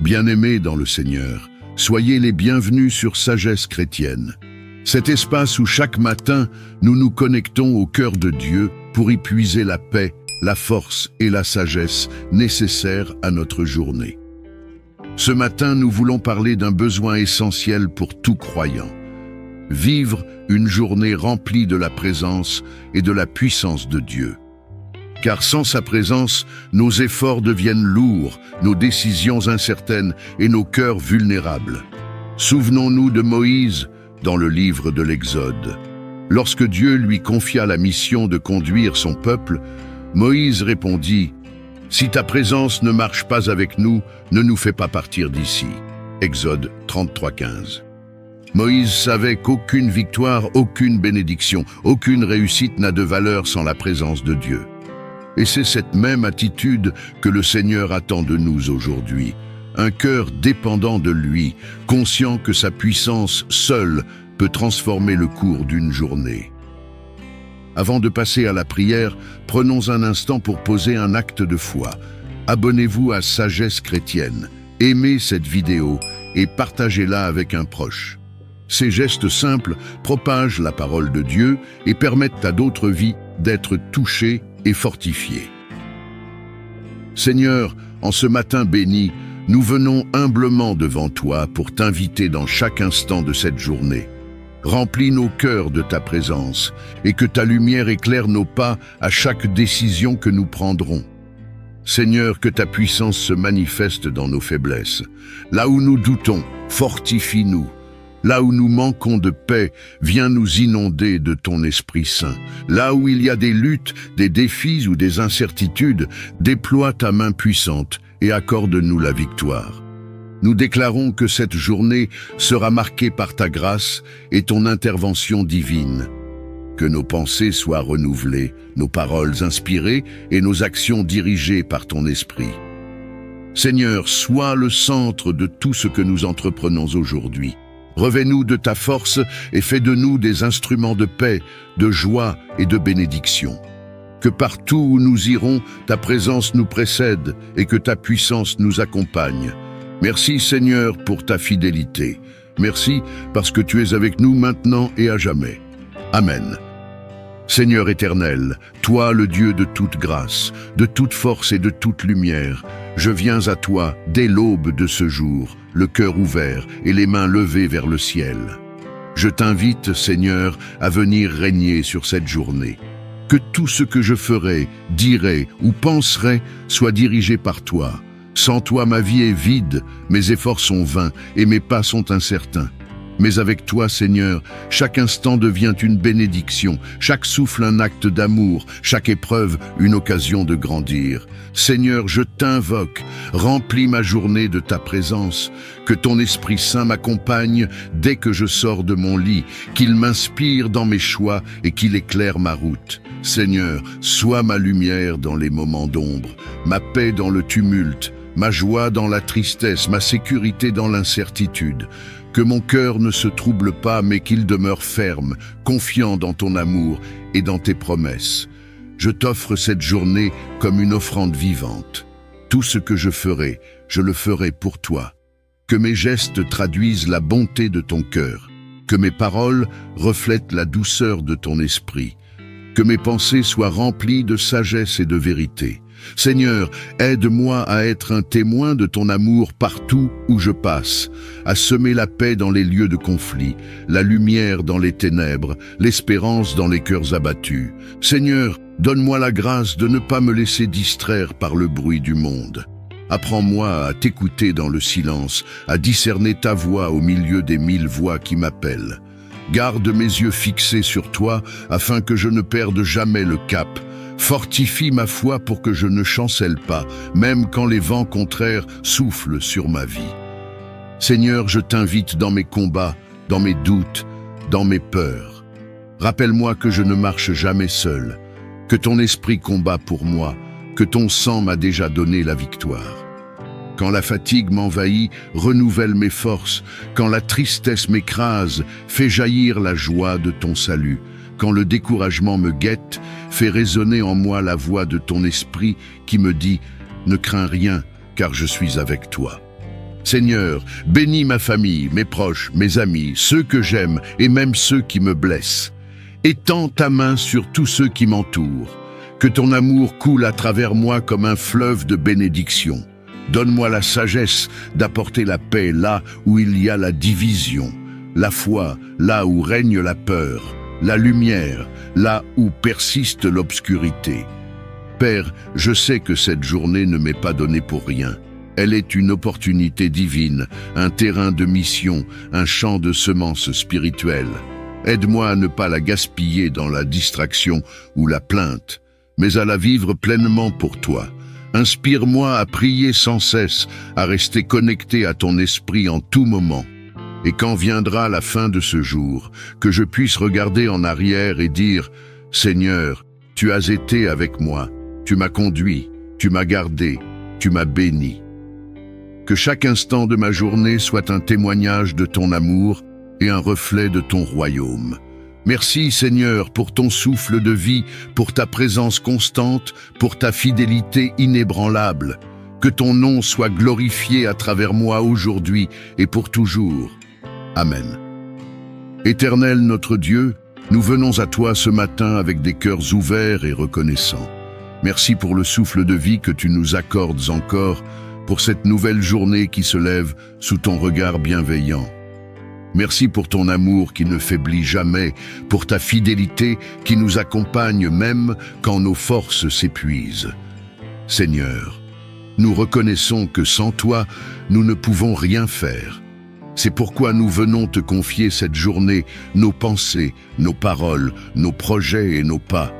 Bien-aimés dans le Seigneur, soyez les bienvenus sur Sagesse chrétienne. Cet espace où chaque matin, nous nous connectons au cœur de Dieu pour y puiser la paix, la force et la sagesse nécessaires à notre journée. Ce matin, nous voulons parler d'un besoin essentiel pour tout croyant. Vivre une journée remplie de la présence et de la puissance de Dieu. Car sans sa présence, nos efforts deviennent lourds, nos décisions incertaines et nos cœurs vulnérables. Souvenons-nous de Moïse dans le livre de l'Exode. Lorsque Dieu lui confia la mission de conduire son peuple, Moïse répondit « Si ta présence ne marche pas avec nous, ne nous fais pas partir d'ici. » Exode 33:15. Moïse savait qu'aucune victoire, aucune bénédiction, aucune réussite n'a de valeur sans la présence de Dieu. Et c'est cette même attitude que le Seigneur attend de nous aujourd'hui. Un cœur dépendant de lui, conscient que sa puissance seule peut transformer le cours d'une journée. Avant de passer à la prière, prenons un instant pour poser un acte de foi. Abonnez-vous à Sagesse chrétienne, aimez cette vidéo et partagez-la avec un proche. Ces gestes simples propagent la parole de Dieu et permettent à d'autres vies d'être touchées et fortifiées. Seigneur, en ce matin béni, nous venons humblement devant toi pour t'inviter dans chaque instant de cette journée. Remplis nos cœurs de ta présence et que ta lumière éclaire nos pas à chaque décision que nous prendrons. Seigneur, que ta puissance se manifeste dans nos faiblesses. Là où nous doutons, fortifie-nous. Là où nous manquons de paix, viens nous inonder de ton Esprit Saint. Là où il y a des luttes, des défis ou des incertitudes, déploie ta main puissante et accorde-nous la victoire. Nous déclarons que cette journée sera marquée par ta grâce et ton intervention divine. Que nos pensées soient renouvelées, nos paroles inspirées et nos actions dirigées par ton Esprit. Seigneur, sois le centre de tout ce que nous entreprenons aujourd'hui. Revêt-nous de ta force et fais de nous des instruments de paix, de joie et de bénédiction. Que partout où nous irons, ta présence nous précède et que ta puissance nous accompagne. Merci Seigneur pour ta fidélité. Merci parce que tu es avec nous maintenant et à jamais. Amen. Seigneur éternel, toi le Dieu de toute grâce, de toute force et de toute lumière, je viens à toi dès l'aube de ce jour, le cœur ouvert et les mains levées vers le ciel. Je t'invite, Seigneur, à venir régner sur cette journée. Que tout ce que je ferai, dirai ou penserai soit dirigé par toi. Sans toi, ma vie est vide, mes efforts sont vains et mes pas sont incertains. Mais avec toi, Seigneur, chaque instant devient une bénédiction, chaque souffle un acte d'amour, chaque épreuve une occasion de grandir. Seigneur, je t'invoque, remplis ma journée de ta présence, que ton Esprit Saint m'accompagne dès que je sors de mon lit, qu'il m'inspire dans mes choix et qu'il éclaire ma route. Seigneur, sois ma lumière dans les moments d'ombre, ma paix dans le tumulte, ma joie dans la tristesse, ma sécurité dans l'incertitude. Que mon cœur ne se trouble pas, mais qu'il demeure ferme, confiant dans ton amour et dans tes promesses. Je t'offre cette journée comme une offrande vivante. Tout ce que je ferai, je le ferai pour toi. Que mes gestes traduisent la bonté de ton cœur. Que mes paroles reflètent la douceur de ton esprit. Que mes pensées soient remplies de sagesse et de vérité. Seigneur, aide-moi à être un témoin de ton amour partout où je passe, à semer la paix dans les lieux de conflit, la lumière dans les ténèbres, l'espérance dans les cœurs abattus. Seigneur, donne-moi la grâce de ne pas me laisser distraire par le bruit du monde. Apprends-moi à t'écouter dans le silence, à discerner ta voix au milieu des 1000 voix qui m'appellent. Garde mes yeux fixés sur toi afin que je ne perde jamais le cap. Fortifie ma foi pour que je ne chancelle pas, même quand les vents contraires soufflent sur ma vie. Seigneur, je t'invite dans mes combats, dans mes doutes, dans mes peurs. Rappelle-moi que je ne marche jamais seul, que ton esprit combat pour moi, que ton sang m'a déjà donné la victoire. Quand la fatigue m'envahit, renouvelle mes forces. Quand la tristesse m'écrase, fais jaillir la joie de ton salut. Quand le découragement me guette, fais résonner en moi la voix de ton esprit qui me dit « Ne crains rien, car je suis avec toi ». Seigneur, bénis ma famille, mes proches, mes amis, ceux que j'aime et même ceux qui me blessent. Étends ta main sur tous ceux qui m'entourent. Que ton amour coule à travers moi comme un fleuve de bénédiction. Donne-moi la sagesse d'apporter la paix là où il y a la division, la foi là où règne la peur, la lumière là où persiste l'obscurité. Père, je sais que cette journée ne m'est pas donnée pour rien. Elle est une opportunité divine, un terrain de mission, un champ de semences spirituelles. Aide-moi à ne pas la gaspiller dans la distraction ou la plainte, mais à la vivre pleinement pour toi. Inspire-moi à prier sans cesse, à rester connecté à ton esprit en tout moment. Et quand viendra la fin de ce jour, que je puisse regarder en arrière et dire « Seigneur, tu as été avec moi, tu m'as conduit, tu m'as gardé, tu m'as béni. » Que chaque instant de ma journée soit un témoignage de ton amour et un reflet de ton royaume. Merci Seigneur pour ton souffle de vie, pour ta présence constante, pour ta fidélité inébranlable. Que ton nom soit glorifié à travers moi aujourd'hui et pour toujours. Amen. Éternel notre Dieu, nous venons à toi ce matin avec des cœurs ouverts et reconnaissants. Merci pour le souffle de vie que tu nous accordes encore, pour cette nouvelle journée qui se lève sous ton regard bienveillant. Merci pour ton amour qui ne faiblit jamais, pour ta fidélité qui nous accompagne même quand nos forces s'épuisent. Seigneur, nous reconnaissons que sans toi, nous ne pouvons rien faire. C'est pourquoi nous venons te confier cette journée, nos pensées, nos paroles, nos projets et nos pas.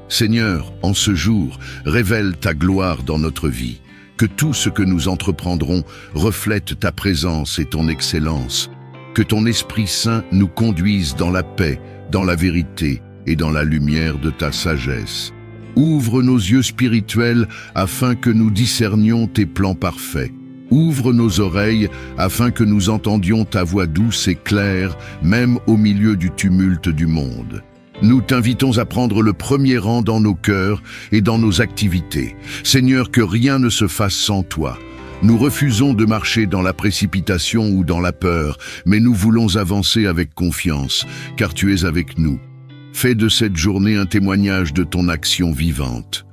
Seigneur, en ce jour, révèle ta gloire dans notre vie. Que tout ce que nous entreprendrons reflète ta présence et ton excellence. Que ton Esprit Saint nous conduise dans la paix, dans la vérité et dans la lumière de ta sagesse. Ouvre nos yeux spirituels afin que nous discernions tes plans parfaits. Ouvre nos oreilles afin que nous entendions ta voix douce et claire, même au milieu du tumulte du monde. Nous t'invitons à prendre le premier rang dans nos cœurs et dans nos activités. Seigneur, que rien ne se fasse sans toi. Nous refusons de marcher dans la précipitation ou dans la peur, mais nous voulons avancer avec confiance, car tu es avec nous. Fais de cette journée un témoignage de ton action vivante.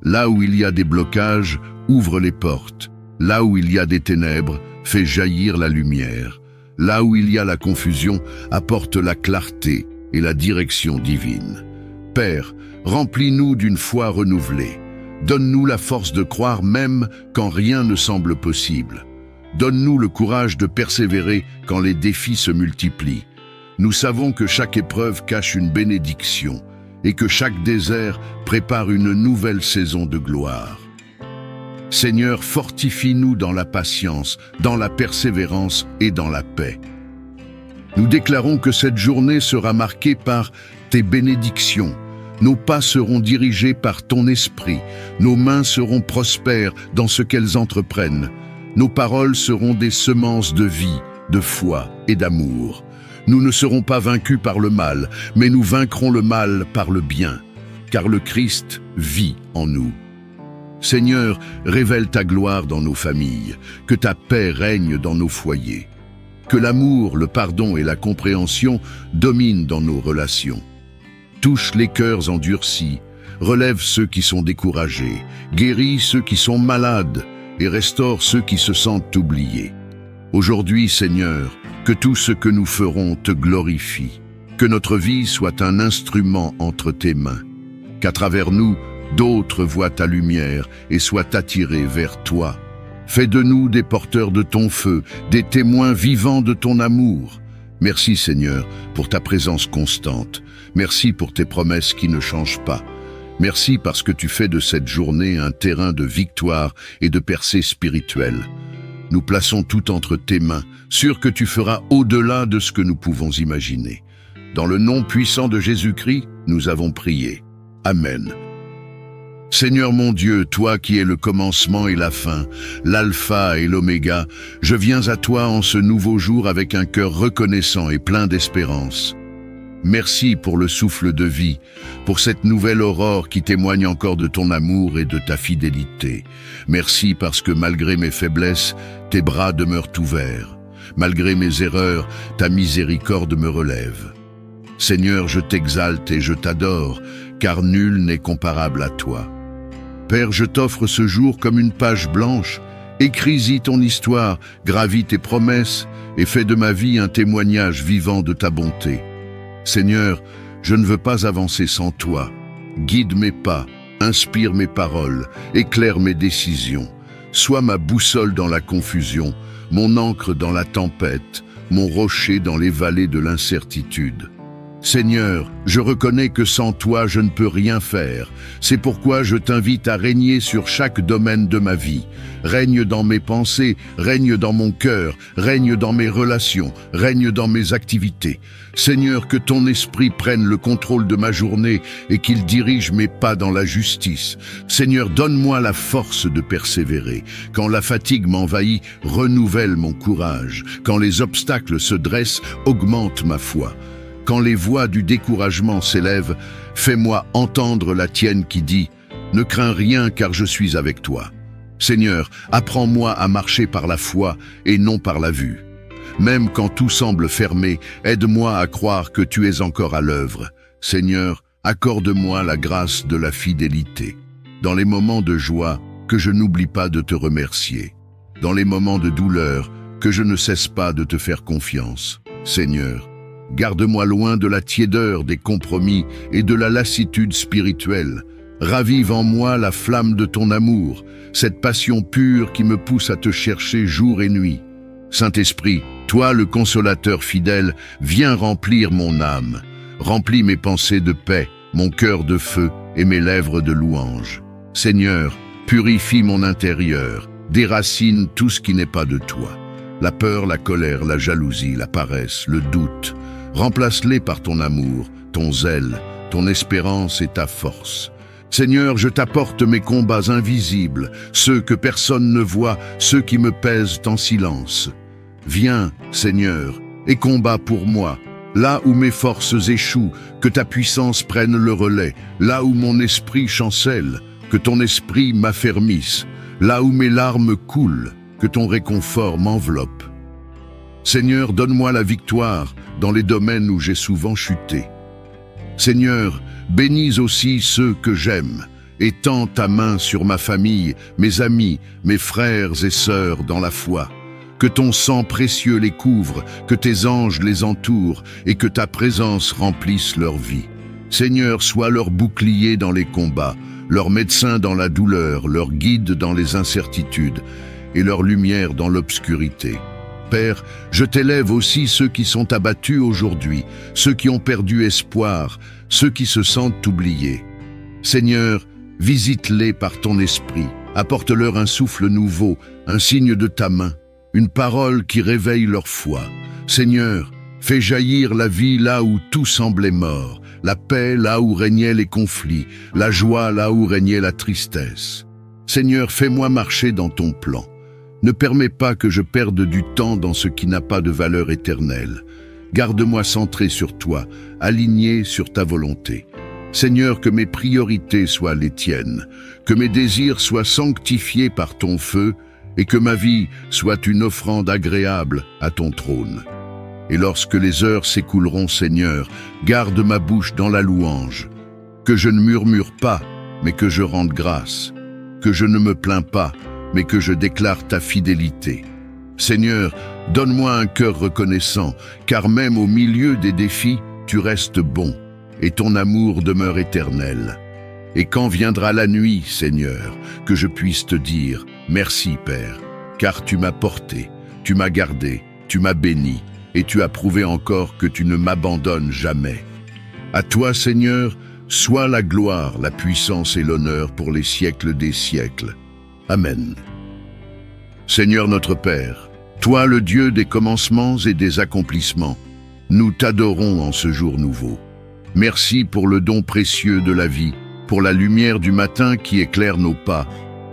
Là où il y a des blocages, ouvre les portes. Là où il y a des ténèbres, fais jaillir la lumière. Là où il y a la confusion, apporte la clarté et la direction divine. Père, remplis-nous d'une foi renouvelée. Donne-nous la force de croire même quand rien ne semble possible. Donne-nous le courage de persévérer quand les défis se multiplient. Nous savons que chaque épreuve cache une bénédiction et que chaque désert prépare une nouvelle saison de gloire. Seigneur, fortifie-nous dans la patience, dans la persévérance et dans la paix. Nous déclarons que cette journée sera marquée par tes bénédictions. Nos pas seront dirigés par ton esprit. Nos mains seront prospères dans ce qu'elles entreprennent. Nos paroles seront des semences de vie, de foi et d'amour. Nous ne serons pas vaincus par le mal, mais nous vaincrons le mal par le bien, car le Christ vit en nous. Seigneur, révèle ta gloire dans nos familles, que ta paix règne dans nos foyers. Que l'amour, le pardon et la compréhension dominent dans nos relations. Touche les cœurs endurcis, relève ceux qui sont découragés, guéris ceux qui sont malades et restaure ceux qui se sentent oubliés. Aujourd'hui, Seigneur, que tout ce que nous ferons te glorifie, que notre vie soit un instrument entre tes mains, qu'à travers nous, d'autres voient ta lumière et soient attirés vers toi. Fais de nous des porteurs de ton feu, des témoins vivants de ton amour. Merci Seigneur pour ta présence constante. Merci pour tes promesses qui ne changent pas. Merci parce que tu fais de cette journée un terrain de victoire et de percée spirituelle. Nous plaçons tout entre tes mains, sûrs que tu feras au-delà de ce que nous pouvons imaginer. Dans le nom puissant de Jésus-Christ, nous avons prié. Amen. Seigneur mon Dieu, toi qui es le commencement et la fin, l'alpha et l'oméga, je viens à toi en ce nouveau jour avec un cœur reconnaissant et plein d'espérance. Merci pour le souffle de vie, pour cette nouvelle aurore qui témoigne encore de ton amour et de ta fidélité. Merci parce que malgré mes faiblesses, tes bras demeurent ouverts. Malgré mes erreurs, ta miséricorde me relève. Seigneur, je t'exalte et je t'adore, car nul n'est comparable à toi. Père, je t'offre ce jour comme une page blanche. Écris-y ton histoire, gravis tes promesses et fais de ma vie un témoignage vivant de ta bonté. Seigneur, je ne veux pas avancer sans toi. Guide mes pas, inspire mes paroles, éclaire mes décisions. Sois ma boussole dans la confusion, mon ancre dans la tempête, mon rocher dans les vallées de l'incertitude. Seigneur, je reconnais que sans toi je ne peux rien faire. C'est pourquoi je t'invite à régner sur chaque domaine de ma vie. Règne dans mes pensées, règne dans mon cœur, règne dans mes relations, règne dans mes activités. Seigneur, que ton esprit prenne le contrôle de ma journée et qu'il dirige mes pas dans la justice. Seigneur, donne-moi la force de persévérer. Quand la fatigue m'envahit, renouvelle mon courage. Quand les obstacles se dressent, augmente ma foi. Quand les voix du découragement s'élèvent, fais-moi entendre la tienne qui dit « Ne crains rien car je suis avec toi ». Seigneur, apprends-moi à marcher par la foi et non par la vue. Même quand tout semble fermé, aide-moi à croire que tu es encore à l'œuvre. Seigneur, accorde-moi la grâce de la fidélité. Dans les moments de joie, que je n'oublie pas de te remercier. Dans les moments de douleur, que je ne cesse pas de te faire confiance. Seigneur, garde-moi loin de la tiédeur des compromis et de la lassitude spirituelle. Ravive en moi la flamme de ton amour, cette passion pure qui me pousse à te chercher jour et nuit. Saint-Esprit, toi le consolateur fidèle, viens remplir mon âme. Remplis mes pensées de paix, mon cœur de feu et mes lèvres de louange. Seigneur, purifie mon intérieur, déracine tout ce qui n'est pas de toi. La peur, la colère, la jalousie, la paresse, le doute. Remplace-les par ton amour, ton zèle, ton espérance et ta force. Seigneur, je t'apporte mes combats invisibles, ceux que personne ne voit, ceux qui me pèsent en silence. Viens, Seigneur, et combat pour moi. Là où mes forces échouent, que ta puissance prenne le relais. Là où mon esprit chancelle, que ton esprit m'affermisse. Là où mes larmes coulent, que ton réconfort m'enveloppe. Seigneur, donne-moi la victoire dans les domaines où j'ai souvent chuté. Seigneur, bénis aussi ceux que j'aime. Étends ta main sur ma famille, mes amis, mes frères et sœurs dans la foi. Que ton sang précieux les couvre, que tes anges les entourent et que ta présence remplisse leur vie. Seigneur, sois leur bouclier dans les combats, leur médecin dans la douleur, leur guide dans les incertitudes et leur lumière dans l'obscurité. Père, je t'élève aussi ceux qui sont abattus aujourd'hui, ceux qui ont perdu espoir, ceux qui se sentent oubliés. Seigneur, visite-les par ton esprit, apporte-leur un souffle nouveau, un signe de ta main, une parole qui réveille leur foi. Seigneur, fais jaillir la vie là où tout semblait mort, la paix là où régnaient les conflits, la joie là où régnait la tristesse. Seigneur, fais-moi marcher dans ton plan. Ne permets pas que je perde du temps dans ce qui n'a pas de valeur éternelle. Garde-moi centré sur toi, aligné sur ta volonté. Seigneur, que mes priorités soient les tiennes, que mes désirs soient sanctifiés par ton feu et que ma vie soit une offrande agréable à ton trône. Et lorsque les heures s'écouleront, Seigneur, garde ma bouche dans la louange. Que je ne murmure pas, mais que je rende grâce. Que je ne me plains pas, mais que je déclare ta fidélité. Seigneur, donne-moi un cœur reconnaissant, car même au milieu des défis, tu restes bon, et ton amour demeure éternel. Et quand viendra la nuit, Seigneur, que je puisse te dire « Merci, Père, car tu m'as porté, tu m'as gardé, tu m'as béni, et tu as prouvé encore que tu ne m'abandonnes jamais. » À toi, Seigneur, soit la gloire, la puissance et l'honneur pour les siècles des siècles. Amen. Seigneur notre Père, toi le Dieu des commencements et des accomplissements, nous t'adorons en ce jour nouveau. Merci pour le don précieux de la vie, pour la lumière du matin qui éclaire nos pas,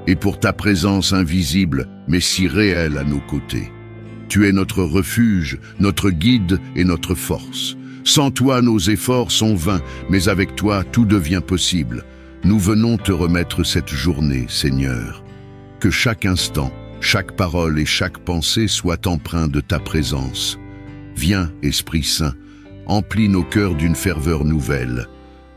et pour ta présence invisible mais si réelle à nos côtés. Tu es notre refuge, notre guide et notre force. Sans toi, nos efforts sont vains, mais avec toi, tout devient possible. Nous venons te remettre cette journée, Seigneur. Que chaque instant, chaque parole et chaque pensée soient empreints de ta présence. Viens, Esprit Saint, emplis nos cœurs d'une ferveur nouvelle.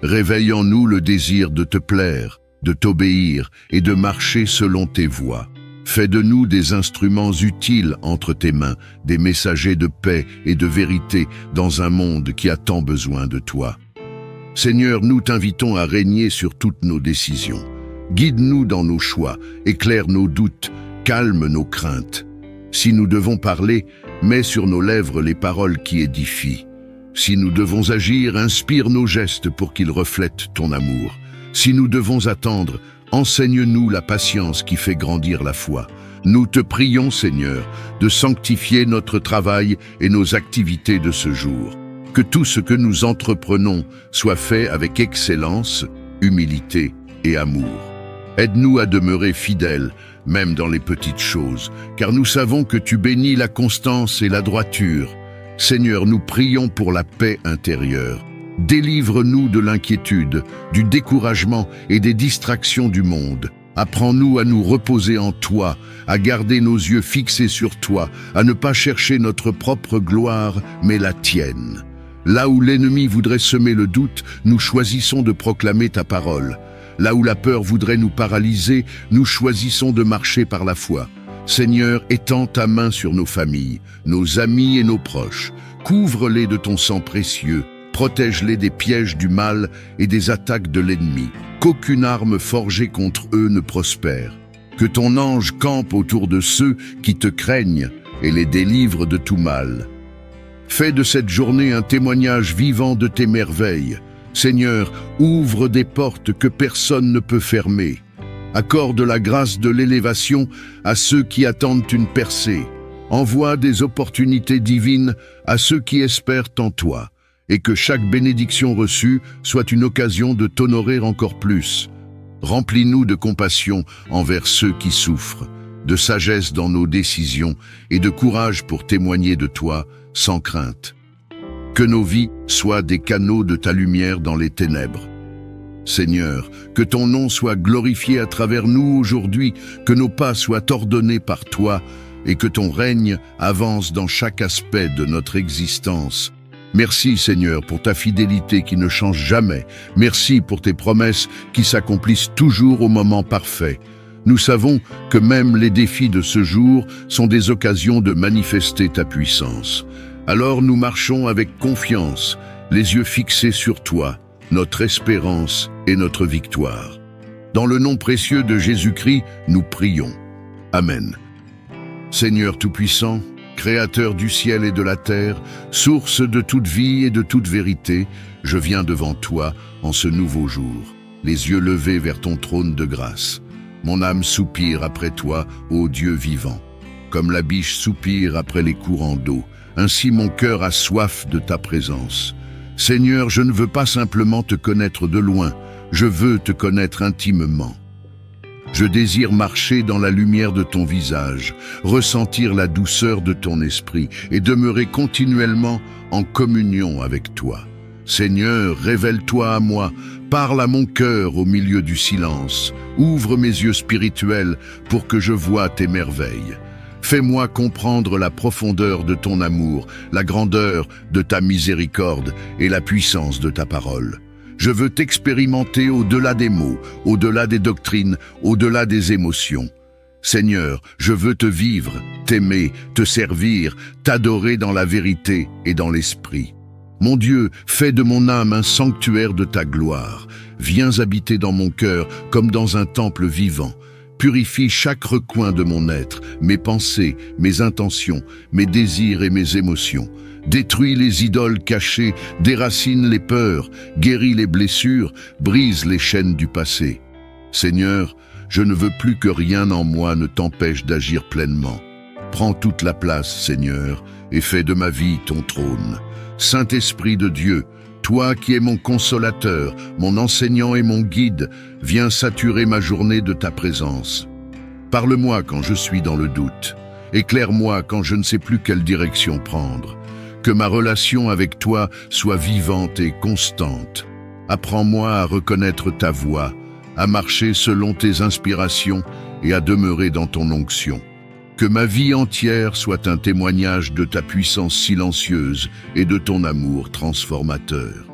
Réveille en nous le désir de te plaire, de t'obéir et de marcher selon tes voies. Fais de nous des instruments utiles entre tes mains, des messagers de paix et de vérité dans un monde qui a tant besoin de toi. Seigneur, nous t'invitons à régner sur toutes nos décisions. Guide-nous dans nos choix, éclaire nos doutes, calme nos craintes. Si nous devons parler, mets sur nos lèvres les paroles qui édifient. Si nous devons agir, inspire nos gestes pour qu'ils reflètent ton amour. Si nous devons attendre, enseigne-nous la patience qui fait grandir la foi. Nous te prions, Seigneur, de sanctifier notre travail et nos activités de ce jour. Que tout ce que nous entreprenons soit fait avec excellence, humilité et amour. Aide-nous à demeurer fidèles, même dans les petites choses, car nous savons que tu bénis la constance et la droiture. Seigneur, nous prions pour la paix intérieure. Délivre-nous de l'inquiétude, du découragement et des distractions du monde. Apprends-nous à nous reposer en toi, à garder nos yeux fixés sur toi, à ne pas chercher notre propre gloire, mais la tienne. Là où l'ennemi voudrait semer le doute, nous choisissons de proclamer ta parole. Là où la peur voudrait nous paralyser, nous choisissons de marcher par la foi. Seigneur, étends ta main sur nos familles, nos amis et nos proches. Couvre-les de ton sang précieux. Protège-les des pièges du mal et des attaques de l'ennemi. Qu'aucune arme forgée contre eux ne prospère. Que ton ange campe autour de ceux qui te craignent et les délivre de tout mal. Fais de cette journée un témoignage vivant de tes merveilles. Seigneur, ouvre des portes que personne ne peut fermer. Accorde la grâce de l'élévation à ceux qui attendent une percée. Envoie des opportunités divines à ceux qui espèrent en toi. Et que chaque bénédiction reçue soit une occasion de t'honorer encore plus. Remplis-nous de compassion envers ceux qui souffrent, de sagesse dans nos décisions et de courage pour témoigner de toi sans crainte. Que nos vies soient des canaux de ta lumière dans les ténèbres. Seigneur, que ton nom soit glorifié à travers nous aujourd'hui, que nos pas soient ordonnés par toi et que ton règne avance dans chaque aspect de notre existence. Merci Seigneur pour ta fidélité qui ne change jamais. Merci pour tes promesses qui s'accomplissent toujours au moment parfait. Nous savons que même les défis de ce jour sont des occasions de manifester ta puissance. Alors nous marchons avec confiance, les yeux fixés sur toi, notre espérance et notre victoire. Dans le nom précieux de Jésus-Christ, nous prions. Amen. Seigneur Tout-Puissant, Créateur du ciel et de la terre, source de toute vie et de toute vérité, je viens devant toi en ce nouveau jour, les yeux levés vers ton trône de grâce. Mon âme soupire après toi, ô Dieu vivant. Comme la biche soupire après les courants d'eau, ainsi mon cœur a soif de ta présence. Seigneur, je ne veux pas simplement te connaître de loin, je veux te connaître intimement. Je désire marcher dans la lumière de ton visage, ressentir la douceur de ton esprit et demeurer continuellement en communion avec toi. Seigneur, révèle-toi à moi, parle à mon cœur au milieu du silence, ouvre mes yeux spirituels pour que je voie tes merveilles. Fais-moi comprendre la profondeur de ton amour, la grandeur de ta miséricorde et la puissance de ta parole. Je veux t'expérimenter au-delà des mots, au-delà des doctrines, au-delà des émotions. Seigneur, je veux te vivre, t'aimer, te servir, t'adorer dans la vérité et dans l'esprit. Mon Dieu, fais de mon âme un sanctuaire de ta gloire. Viens habiter dans mon cœur comme dans un temple vivant. Purifie chaque recoin de mon être, mes pensées, mes intentions, mes désirs et mes émotions. Détruis les idoles cachées, déracine les peurs, guéris les blessures, brise les chaînes du passé. Seigneur, je ne veux plus que rien en moi ne t'empêche d'agir pleinement. Prends toute la place, Seigneur, et fais de ma vie ton trône. Saint-Esprit de Dieu, toi qui es mon consolateur, mon enseignant et mon guide, viens saturer ma journée de ta présence. Parle-moi quand je suis dans le doute. Éclaire-moi quand je ne sais plus quelle direction prendre. que ma relation avec toi soit vivante et constante. Apprends-moi à reconnaître ta voix, à marcher selon tes inspirations et à demeurer dans ton onction. Que ma vie entière soit un témoignage de ta puissance silencieuse et de ton amour transformateur.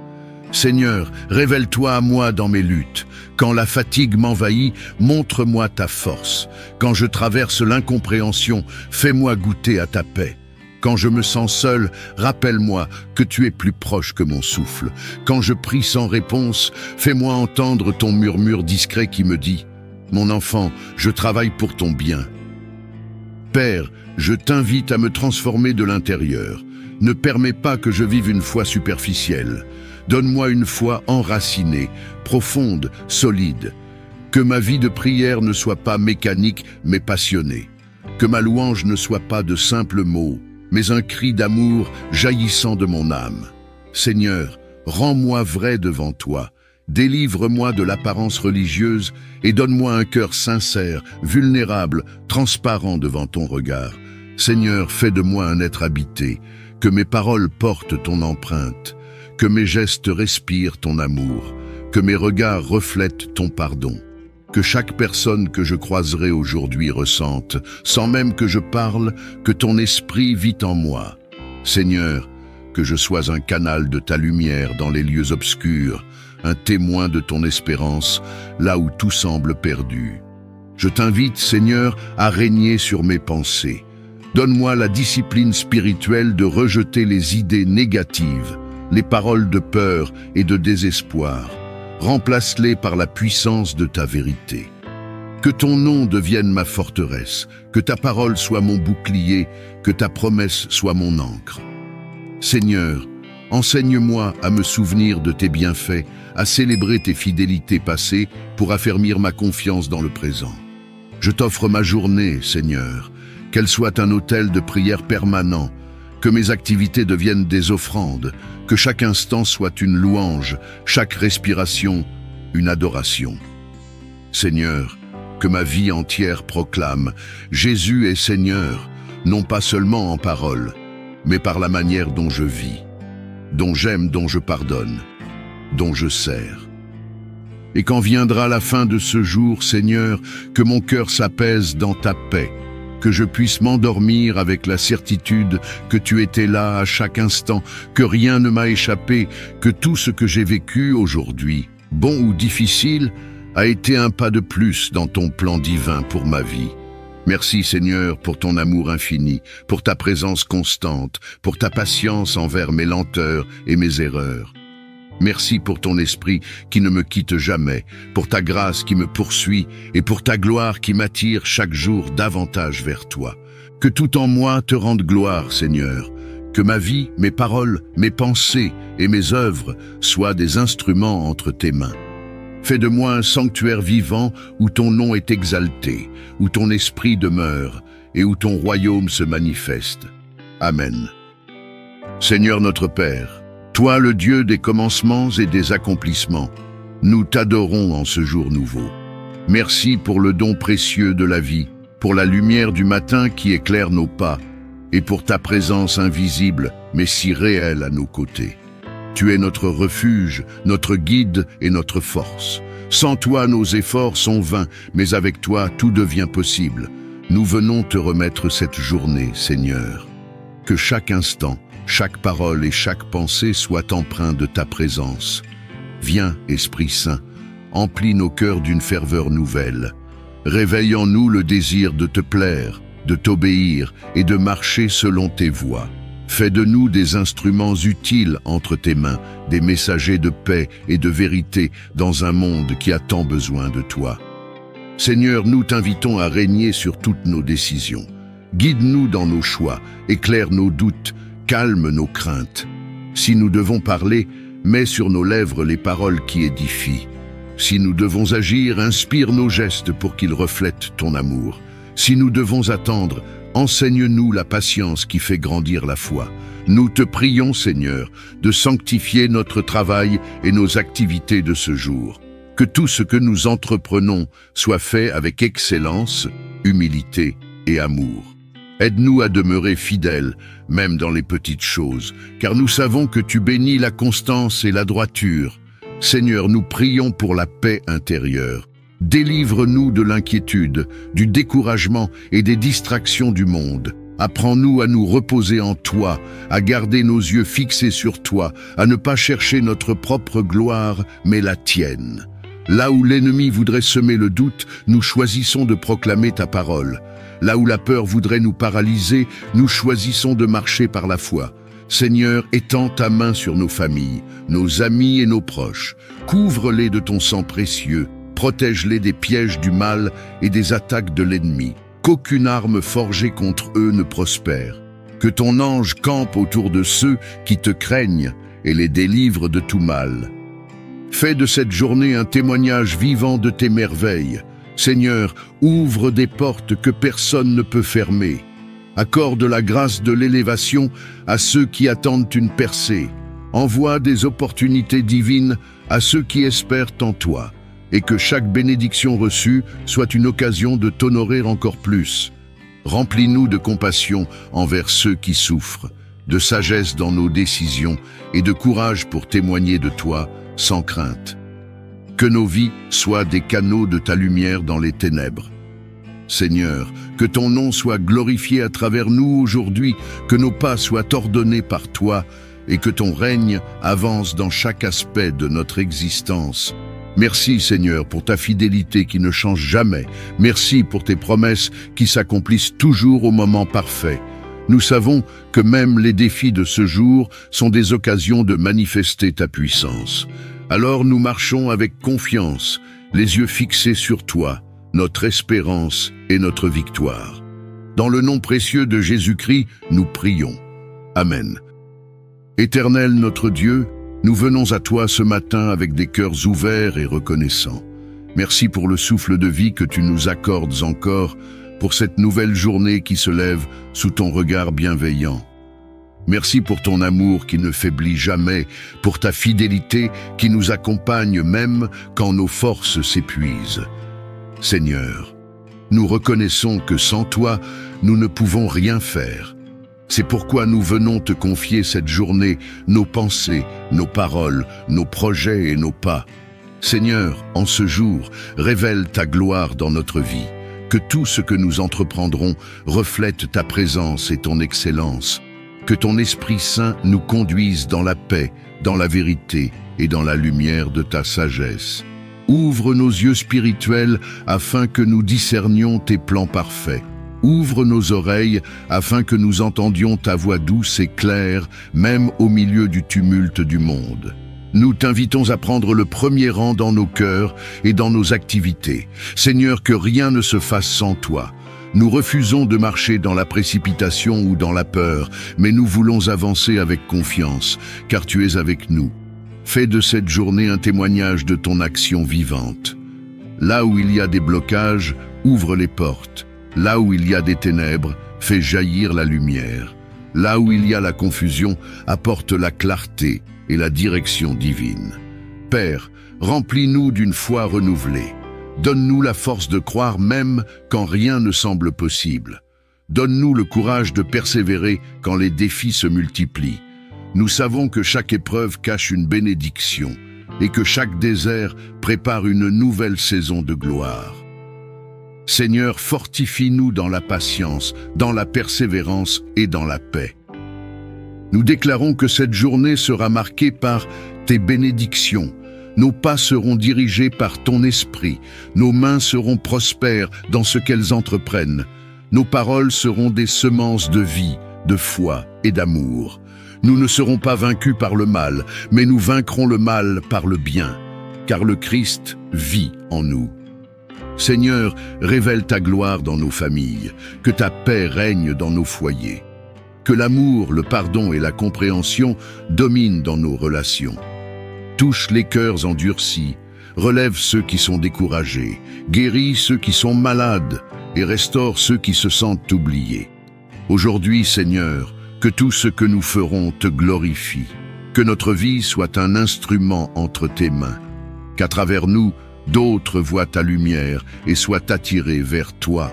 Seigneur, révèle-toi à moi dans mes luttes. Quand la fatigue m'envahit, montre-moi ta force. Quand je traverse l'incompréhension, fais-moi goûter à ta paix. Quand je me sens seul, rappelle-moi que tu es plus proche que mon souffle. Quand je prie sans réponse, fais-moi entendre ton murmure discret qui me dit « Mon enfant, je travaille pour ton bien ». Père, je t'invite à me transformer de l'intérieur. Ne permets pas que je vive une foi superficielle. Donne-moi une foi enracinée, profonde, solide. Que ma vie de prière ne soit pas mécanique, mais passionnée. Que ma louange ne soit pas de simples mots, mais un cri d'amour jaillissant de mon âme. Seigneur, rends-moi vrai devant toi. Délivre-moi de l'apparence religieuse et donne-moi un cœur sincère, vulnérable, transparent devant ton regard. Seigneur, fais de moi un être habité, que mes paroles portent ton empreinte, que mes gestes respirent ton amour, que mes regards reflètent ton pardon, que chaque personne que je croiserai aujourd'hui ressente, sans même que je parle, que ton esprit vit en moi. Seigneur, que je sois un canal de ta lumière dans les lieux obscurs, un témoin de ton espérance, là où tout semble perdu. Je t'invite, Seigneur, à régner sur mes pensées. Donne-moi la discipline spirituelle de rejeter les idées négatives, les paroles de peur et de désespoir. Remplace-les par la puissance de ta vérité. Que ton nom devienne ma forteresse, que ta parole soit mon bouclier, que ta promesse soit mon ancre. Seigneur, enseigne-moi à me souvenir de tes bienfaits, à célébrer tes fidélités passées pour affermir ma confiance dans le présent. Je t'offre ma journée, Seigneur, qu'elle soit un autel de prière permanent, que mes activités deviennent des offrandes, que chaque instant soit une louange, chaque respiration une adoration. Seigneur, que ma vie entière proclame « Jésus est Seigneur », non pas seulement en parole, mais par la manière dont je vis, dont j'aime, dont je pardonne, dont je sers. Et quand viendra la fin de ce jour, Seigneur, que mon cœur s'apaise dans ta paix, que je puisse m'endormir avec la certitude que tu étais là à chaque instant, que rien ne m'a échappé, que tout ce que j'ai vécu aujourd'hui, bon ou difficile, a été un pas de plus dans ton plan divin pour ma vie. Merci Seigneur pour ton amour infini, pour ta présence constante, pour ta patience envers mes lenteurs et mes erreurs. Merci pour ton esprit qui ne me quitte jamais, pour ta grâce qui me poursuit et pour ta gloire qui m'attire chaque jour davantage vers toi. Que tout en moi te rende gloire, Seigneur. Que ma vie, mes paroles, mes pensées et mes œuvres soient des instruments entre tes mains. Fais de moi un sanctuaire vivant où ton nom est exalté, où ton esprit demeure et où ton royaume se manifeste. Amen. Seigneur notre Père, toi le Dieu des commencements et des accomplissements, nous t'adorons en ce jour nouveau. Merci pour le don précieux de la vie, pour la lumière du matin qui éclaire nos pas, et pour ta présence invisible, mais si réelle à nos côtés. Tu es notre refuge, notre guide et notre force. Sans toi, nos efforts sont vains, mais avec toi, tout devient possible. Nous venons te remettre cette journée, Seigneur. Que chaque instant, chaque parole et chaque pensée soient empreints de ta présence. Viens, Esprit Saint, emplis nos cœurs d'une ferveur nouvelle. Réveille en nous le désir de te plaire, de t'obéir et de marcher selon tes voies. Fais de nous des instruments utiles entre tes mains, des messagers de paix et de vérité dans un monde qui a tant besoin de toi. Seigneur, nous t'invitons à régner sur toutes nos décisions. Guide-nous dans nos choix, éclaire nos doutes, calme nos craintes. Si nous devons parler, mets sur nos lèvres les paroles qui édifient. Si nous devons agir, inspire nos gestes pour qu'ils reflètent ton amour. Si nous devons attendre, enseigne-nous la patience qui fait grandir la foi. Nous te prions, Seigneur, de sanctifier notre travail et nos activités de ce jour. Que tout ce que nous entreprenons soit fait avec excellence, humilité et amour. Aide-nous à demeurer fidèles, même dans les petites choses, car nous savons que tu bénis la constance et la droiture. Seigneur, nous prions pour la paix intérieure. Délivre-nous de l'inquiétude, du découragement et des distractions du monde. Apprends-nous à nous reposer en toi, à garder nos yeux fixés sur toi, à ne pas chercher notre propre gloire, mais la tienne. Là où l'ennemi voudrait semer le doute, nous choisissons de proclamer ta parole. Là où la peur voudrait nous paralyser, nous choisissons de marcher par la foi. Seigneur, étends ta main sur nos familles, nos amis et nos proches. Couvre-les de ton sang précieux, protège-les des pièges du mal et des attaques de l'ennemi. Qu'aucune arme forgée contre eux ne prospère. Que ton ange campe autour de ceux qui te craignent et les délivre de tout mal. Fais de cette journée un témoignage vivant de tes merveilles. Seigneur, ouvre des portes que personne ne peut fermer. Accorde la grâce de l'élévation à ceux qui attendent une percée. Envoie des opportunités divines à ceux qui espèrent en toi. Et que chaque bénédiction reçue soit une occasion de t'honorer encore plus. Remplis-nous de compassion envers ceux qui souffrent, de sagesse dans nos décisions et de courage pour témoigner de toi sans crainte. Que nos vies soient des canaux de ta lumière dans les ténèbres. Seigneur, que ton nom soit glorifié à travers nous aujourd'hui, que nos pas soient ordonnés par toi et que ton règne avance dans chaque aspect de notre existence. Merci Seigneur pour ta fidélité qui ne change jamais. Merci pour tes promesses qui s'accomplissent toujours au moment parfait. Nous savons que même les défis de ce jour sont des occasions de manifester ta puissance. Alors nous marchons avec confiance, les yeux fixés sur toi, notre espérance et notre victoire. Dans le nom précieux de Jésus-Christ, nous prions. Amen. Éternel notre Dieu, nous venons à toi ce matin avec des cœurs ouverts et reconnaissants. Merci pour le souffle de vie que tu nous accordes encore, pour cette nouvelle journée qui se lève sous ton regard bienveillant. Merci pour ton amour qui ne faiblit jamais, pour ta fidélité qui nous accompagne même quand nos forces s'épuisent. Seigneur, nous reconnaissons que sans toi, nous ne pouvons rien faire. C'est pourquoi nous venons te confier cette journée, nos pensées, nos paroles, nos projets et nos pas. Seigneur, en ce jour, révèle ta gloire dans notre vie. Que tout ce que nous entreprendrons reflète ta présence et ton excellence. Que ton Esprit Saint nous conduise dans la paix, dans la vérité et dans la lumière de ta sagesse. Ouvre nos yeux spirituels afin que nous discernions tes plans parfaits. Ouvre nos oreilles afin que nous entendions ta voix douce et claire, même au milieu du tumulte du monde. Nous t'invitons à prendre le premier rang dans nos cœurs et dans nos activités. Seigneur, que rien ne se fasse sans toi. Nous refusons de marcher dans la précipitation ou dans la peur, mais nous voulons avancer avec confiance, car tu es avec nous. Fais de cette journée un témoignage de ton action vivante. Là où il y a des blocages, ouvre les portes. Là où il y a des ténèbres, fais jaillir la lumière. Là où il y a la confusion, apporte la clarté et la direction divine. Père, remplis-nous d'une foi renouvelée. Donne-nous la force de croire même quand rien ne semble possible. Donne-nous le courage de persévérer quand les défis se multiplient. Nous savons que chaque épreuve cache une bénédiction et que chaque désert prépare une nouvelle saison de gloire. Seigneur, fortifie-nous dans la patience, dans la persévérance et dans la paix. Nous déclarons que cette journée sera marquée par tes bénédictions. Nos pas seront dirigés par ton esprit. Nos mains seront prospères dans ce qu'elles entreprennent. Nos paroles seront des semences de vie, de foi et d'amour. Nous ne serons pas vaincus par le mal, mais nous vaincrons le mal par le bien, car le Christ vit en nous. Seigneur, révèle ta gloire dans nos familles, que ta paix règne dans nos foyers, que l'amour, le pardon et la compréhension dominent dans nos relations. Touche les cœurs endurcis, relève ceux qui sont découragés, guéris ceux qui sont malades et restaure ceux qui se sentent oubliés. Aujourd'hui, Seigneur, que tout ce que nous ferons te glorifie, que notre vie soit un instrument entre tes mains, qu'à travers nous, d'autres voient ta lumière et soient attirés vers toi.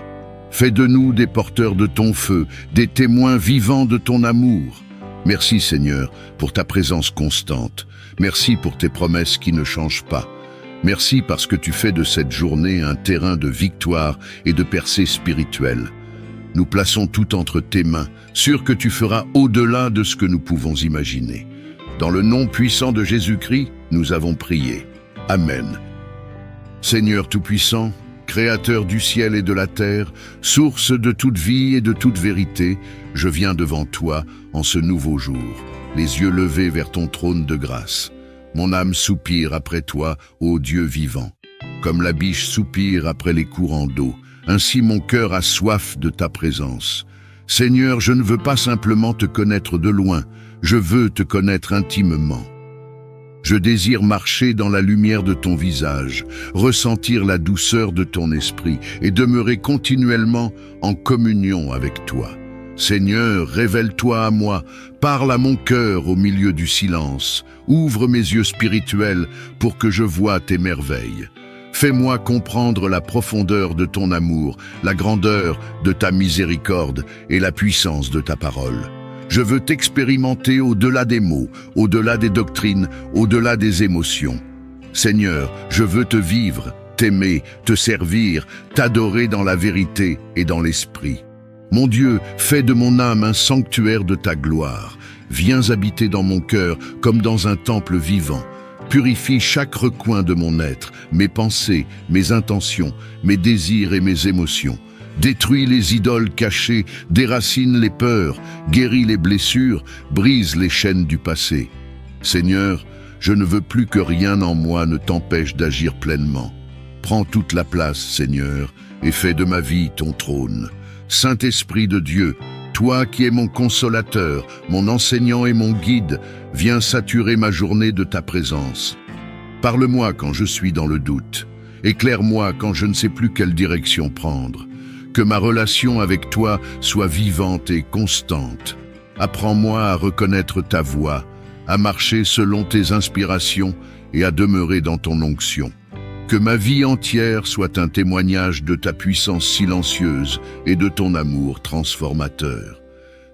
Fais de nous des porteurs de ton feu, des témoins vivants de ton amour. Merci Seigneur pour ta présence constante. Merci pour tes promesses qui ne changent pas. Merci parce que tu fais de cette journée un terrain de victoire et de percée spirituelle. Nous plaçons tout entre tes mains, sûrs que tu feras au-delà de ce que nous pouvons imaginer. Dans le nom puissant de Jésus-Christ, nous avons prié. Amen. Seigneur Tout-Puissant, Créateur du ciel et de la terre, source de toute vie et de toute vérité, je viens devant toi en ce nouveau jour, les yeux levés vers ton trône de grâce. Mon âme soupire après toi, ô Dieu vivant. Comme la biche soupire après les courants d'eau, ainsi mon cœur a soif de ta présence. Seigneur, je ne veux pas simplement te connaître de loin, je veux te connaître intimement. Je désire marcher dans la lumière de ton visage, ressentir la douceur de ton esprit et demeurer continuellement en communion avec toi. Seigneur, révèle-toi à moi, parle à mon cœur au milieu du silence, ouvre mes yeux spirituels pour que je voie tes merveilles. Fais-moi comprendre la profondeur de ton amour, la grandeur de ta miséricorde et la puissance de ta parole. Je veux t'expérimenter au-delà des mots, au-delà des doctrines, au-delà des émotions. Seigneur, je veux te vivre, t'aimer, te servir, t'adorer dans la vérité et dans l'esprit. Mon Dieu, fais de mon âme un sanctuaire de ta gloire. Viens habiter dans mon cœur comme dans un temple vivant. Purifie chaque recoin de mon être, mes pensées, mes intentions, mes désirs et mes émotions. Détruis les idoles cachées, déracine les peurs, guéris les blessures, brise les chaînes du passé. Seigneur, je ne veux plus que rien en moi ne t'empêche d'agir pleinement. Prends toute la place, Seigneur, et fais de ma vie ton trône. Saint-Esprit de Dieu, toi qui es mon consolateur, mon enseignant et mon guide, viens saturer ma journée de ta présence. Parle-moi quand je suis dans le doute. Éclaire-moi quand je ne sais plus quelle direction prendre. Que ma relation avec toi soit vivante et constante. Apprends-moi à reconnaître ta voix, à marcher selon tes inspirations et à demeurer dans ton onction. Que ma vie entière soit un témoignage de ta puissance silencieuse et de ton amour transformateur.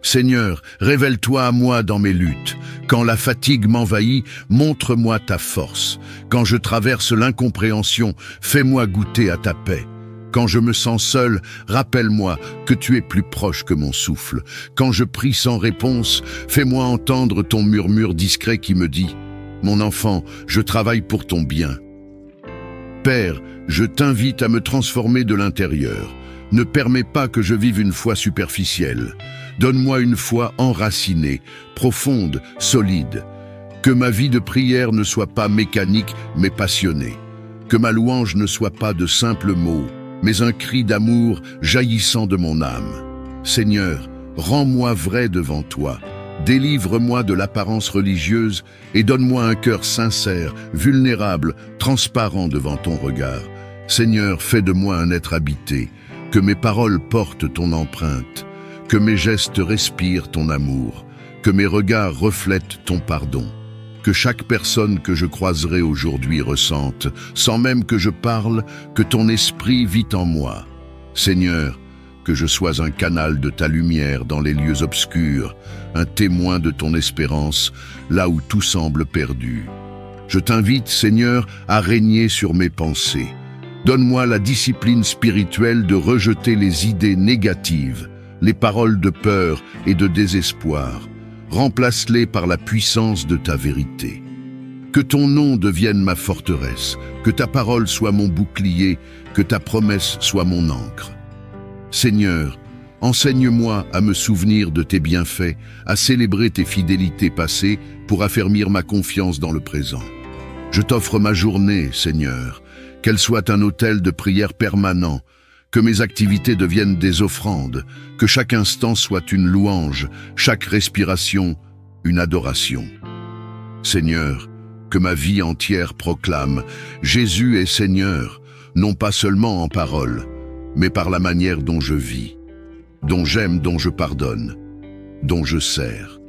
Seigneur, révèle-toi à moi dans mes luttes. Quand la fatigue m'envahit, montre-moi ta force. Quand je traverse l'incompréhension, fais-moi goûter à ta paix. Quand je me sens seul, rappelle-moi que tu es plus proche que mon souffle. Quand je prie sans réponse, fais-moi entendre ton murmure discret qui me dit « Mon enfant, je travaille pour ton bien ». Père, je t'invite à me transformer de l'intérieur. Ne permets pas que je vive une foi superficielle. Donne-moi une foi enracinée, profonde, solide. Que ma vie de prière ne soit pas mécanique, mais passionnée. Que ma louange ne soit pas de simples mots, mais un cri d'amour jaillissant de mon âme. Seigneur, rends-moi vrai devant toi. Délivre-moi de l'apparence religieuse et donne-moi un cœur sincère, vulnérable, transparent devant ton regard. Seigneur, fais de moi un être habité, que mes paroles portent ton empreinte, que mes gestes respirent ton amour, que mes regards reflètent ton pardon. Que chaque personne que je croiserai aujourd'hui ressente, sans même que je parle, que ton esprit vit en moi. Seigneur, que je sois un canal de ta lumière dans les lieux obscurs, un témoin de ton espérance, là où tout semble perdu. Je t'invite, Seigneur, à régner sur mes pensées. Donne-moi la discipline spirituelle de rejeter les idées négatives, les paroles de peur et de désespoir. Remplace-les par la puissance de ta vérité. Que ton nom devienne ma forteresse, que ta parole soit mon bouclier, que ta promesse soit mon ancre. Seigneur, enseigne-moi à me souvenir de tes bienfaits, à célébrer tes fidélités passées pour affermir ma confiance dans le présent. Je t'offre ma journée, Seigneur, qu'elle soit un autel de prière permanent, que mes activités deviennent des offrandes, que chaque instant soit une louange, chaque respiration une adoration. Seigneur, que ma vie entière proclame « Jésus est Seigneur », non pas seulement en parole, mais par la manière dont je vis, dont j'aime, dont je pardonne, dont je sers.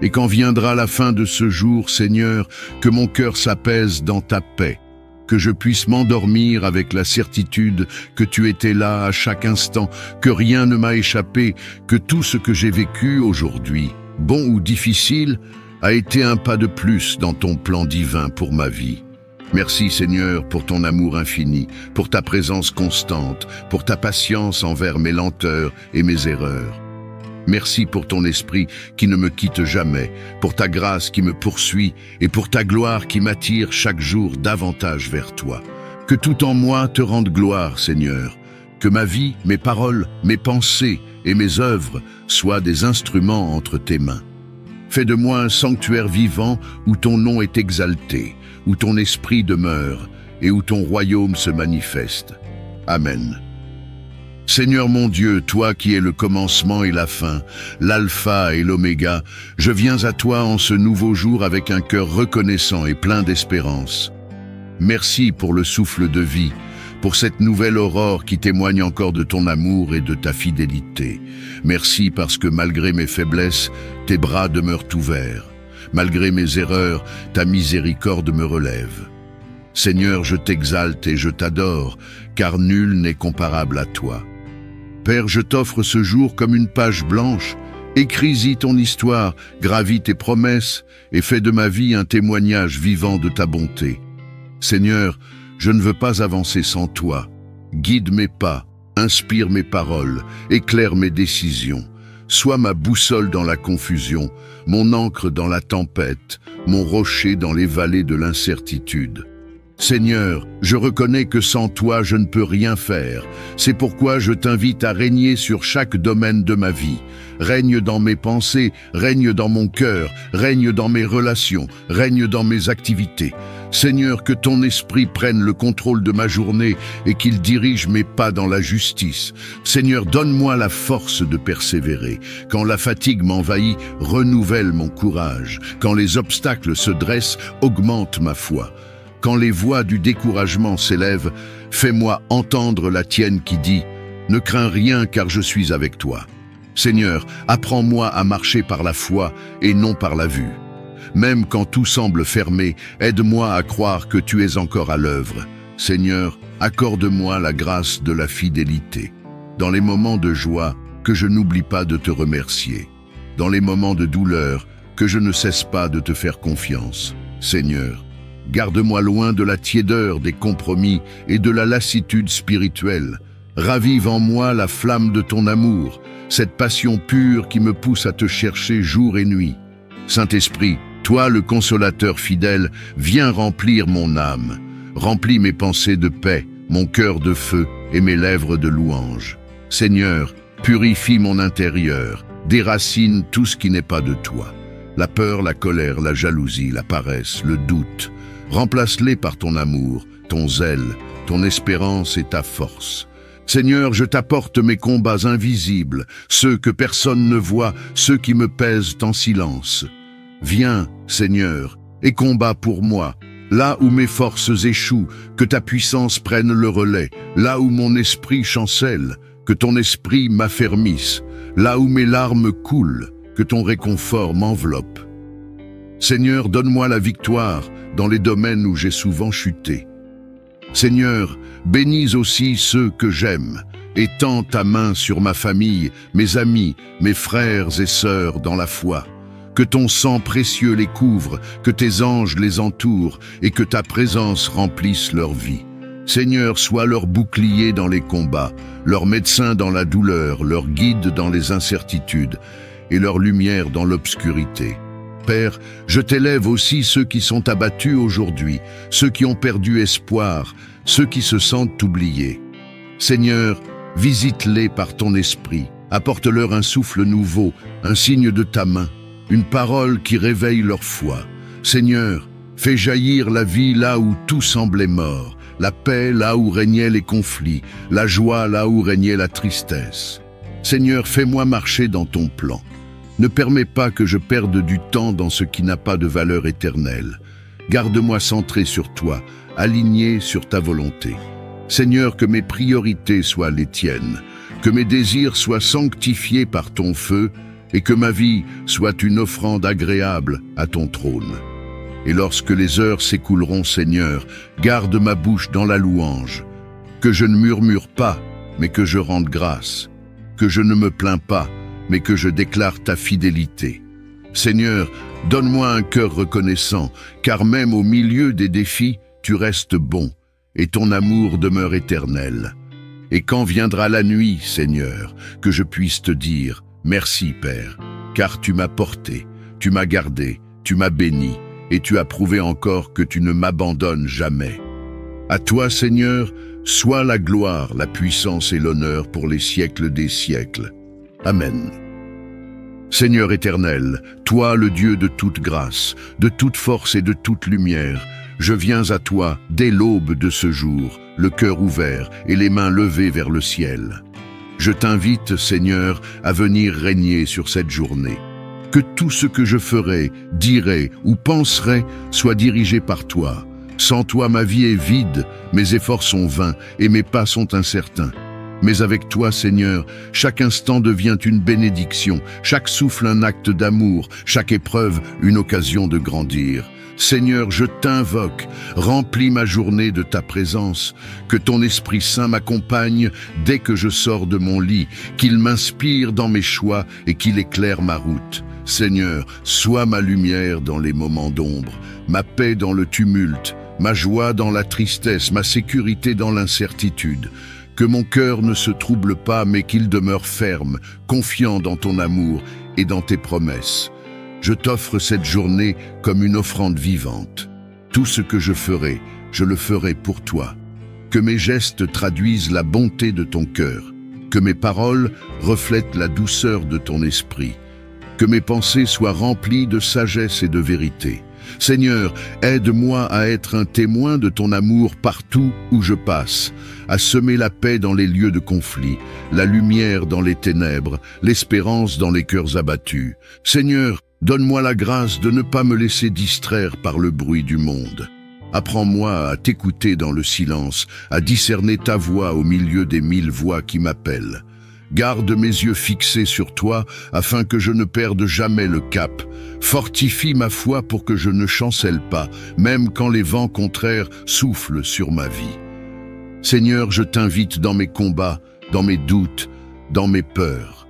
Et quand viendra la fin de ce jour, Seigneur, que mon cœur s'apaise dans ta paix, que je puisse m'endormir avec la certitude que tu étais là à chaque instant, que rien ne m'a échappé, que tout ce que j'ai vécu aujourd'hui, bon ou difficile, a été un pas de plus dans ton plan divin pour ma vie. Merci Seigneur pour ton amour infini, pour ta présence constante, pour ta patience envers mes lenteurs et mes erreurs. Merci pour ton esprit qui ne me quitte jamais, pour ta grâce qui me poursuit et pour ta gloire qui m'attire chaque jour davantage vers toi. Que tout en moi te rende gloire, Seigneur. Que ma vie, mes paroles, mes pensées et mes œuvres soient des instruments entre tes mains. Fais de moi un sanctuaire vivant où ton nom est exalté, où ton esprit demeure et où ton royaume se manifeste. Amen. Seigneur mon Dieu, toi qui es le commencement et la fin, l'alpha et l'oméga, je viens à toi en ce nouveau jour avec un cœur reconnaissant et plein d'espérance. Merci pour le souffle de vie, pour cette nouvelle aurore qui témoigne encore de ton amour et de ta fidélité. Merci parce que malgré mes faiblesses, tes bras demeurent ouverts. Malgré mes erreurs, ta miséricorde me relève. Seigneur, je t'exalte et je t'adore, car nul n'est comparable à toi. Père, je t'offre ce jour comme une page blanche. Écris-y ton histoire, gravis tes promesses et fais de ma vie un témoignage vivant de ta bonté. Seigneur, je ne veux pas avancer sans toi. Guide mes pas, inspire mes paroles, éclaire mes décisions. Sois ma boussole dans la confusion, mon ancre dans la tempête, mon rocher dans les vallées de l'incertitude. Seigneur, je reconnais que sans toi je ne peux rien faire. C'est pourquoi je t'invite à régner sur chaque domaine de ma vie. Règne dans mes pensées, règne dans mon cœur, règne dans mes relations, règne dans mes activités. Seigneur, que ton esprit prenne le contrôle de ma journée et qu'il dirige mes pas dans la justice. Seigneur, donne-moi la force de persévérer. Quand la fatigue m'envahit, renouvelle mon courage. Quand les obstacles se dressent, augmente ma foi. Quand les voix du découragement s'élèvent, fais-moi entendre la tienne qui dit « Ne crains rien car je suis avec toi ». Seigneur, apprends-moi à marcher par la foi et non par la vue. Même quand tout semble fermé, aide-moi à croire que tu es encore à l'œuvre. Seigneur, accorde-moi la grâce de la fidélité. Dans les moments de joie, que je n'oublie pas de te remercier. Dans les moments de douleur, que je ne cesse pas de te faire confiance. Seigneur, garde-moi loin de la tiédeur des compromis et de la lassitude spirituelle. Ravive en moi la flamme de ton amour, cette passion pure qui me pousse à te chercher jour et nuit. Saint-Esprit, toi le consolateur fidèle, viens remplir mon âme. Remplis mes pensées de paix, mon cœur de feu et mes lèvres de louange. Seigneur, purifie mon intérieur, déracine tout ce qui n'est pas de toi. La peur, la colère, la jalousie, la paresse, le doute. Remplace-les par ton amour, ton zèle, ton espérance et ta force. Seigneur, je t'apporte mes combats invisibles, ceux que personne ne voit, ceux qui me pèsent en silence. Viens, Seigneur, et combat pour moi. Là où mes forces échouent, que ta puissance prenne le relais. Là où mon esprit chancelle, que ton esprit m'affermisse. Là où mes larmes coulent, que ton réconfort m'enveloppe. Seigneur, donne-moi la victoire dans les domaines où j'ai souvent chuté. Seigneur, bénis aussi ceux que j'aime. Étends ta main sur ma famille, mes amis, mes frères et sœurs dans la foi. Que ton sang précieux les couvre, que tes anges les entourent et que ta présence remplisse leur vie. Seigneur, sois leur bouclier dans les combats, leur médecin dans la douleur, leur guide dans les incertitudes et leur lumière dans l'obscurité. Père, je t'élève aussi ceux qui sont abattus aujourd'hui, ceux qui ont perdu espoir, ceux qui se sentent oubliés. Seigneur, visite-les par ton esprit, apporte-leur un souffle nouveau, un signe de ta main, une parole qui réveille leur foi. Seigneur, fais jaillir la vie là où tout semblait mort, la paix là où régnaient les conflits, la joie là où régnait la tristesse. Seigneur, fais-moi marcher dans ton plan. Ne permets pas que je perde du temps dans ce qui n'a pas de valeur éternelle. Garde-moi centré sur toi, aligné sur ta volonté. Seigneur, que mes priorités soient les tiennes, que mes désirs soient sanctifiés par ton feu et que ma vie soit une offrande agréable à ton trône. Et lorsque les heures s'écouleront, Seigneur, garde ma bouche dans la louange. Que je ne murmure pas, mais que je rende grâce. Que je ne me plains pas, mais que je déclare ta fidélité. Seigneur, donne-moi un cœur reconnaissant, car même au milieu des défis, tu restes bon, et ton amour demeure éternel. Et quand viendra la nuit, Seigneur, que je puisse te dire « Merci, Père, car tu m'as porté, tu m'as gardé, tu m'as béni, et tu as prouvé encore que tu ne m'abandonnes jamais. » À toi, Seigneur, soit la gloire, la puissance et l'honneur pour les siècles des siècles. Amen. Seigneur éternel, toi le Dieu de toute grâce, de toute force et de toute lumière, je viens à toi dès l'aube de ce jour, le cœur ouvert et les mains levées vers le ciel. Je t'invite, Seigneur, à venir régner sur cette journée. Que tout ce que je ferai, dirai ou penserai soit dirigé par toi. Sans toi, ma vie est vide, mes efforts sont vains et mes pas sont incertains. Mais avec toi, Seigneur, chaque instant devient une bénédiction, chaque souffle un acte d'amour, chaque épreuve une occasion de grandir. Seigneur, je t'invoque, remplis ma journée de ta présence, que ton Esprit Saint m'accompagne dès que je sors de mon lit, qu'il m'inspire dans mes choix et qu'il éclaire ma route. Seigneur, sois ma lumière dans les moments d'ombre, ma paix dans le tumulte, ma joie dans la tristesse, ma sécurité dans l'incertitude. Que mon cœur ne se trouble pas, mais qu'il demeure ferme, confiant dans ton amour et dans tes promesses. Je t'offre cette journée comme une offrande vivante. Tout ce que je ferai, je le ferai pour toi. Que mes gestes traduisent la bonté de ton cœur, que mes paroles reflètent la douceur de ton esprit, que mes pensées soient remplies de sagesse et de vérité. Seigneur, aide-moi à être un témoin de ton amour partout où je passe, à semer la paix dans les lieux de conflit, la lumière dans les ténèbres, l'espérance dans les cœurs abattus. Seigneur, donne-moi la grâce de ne pas me laisser distraire par le bruit du monde. Apprends-moi à t'écouter dans le silence, à discerner ta voix au milieu des 1000 voix qui m'appellent. Garde mes yeux fixés sur toi, afin que je ne perde jamais le cap. Fortifie ma foi pour que je ne chancelle pas, même quand les vents contraires soufflent sur ma vie. Seigneur, je t'invite dans mes combats, dans mes doutes, dans mes peurs.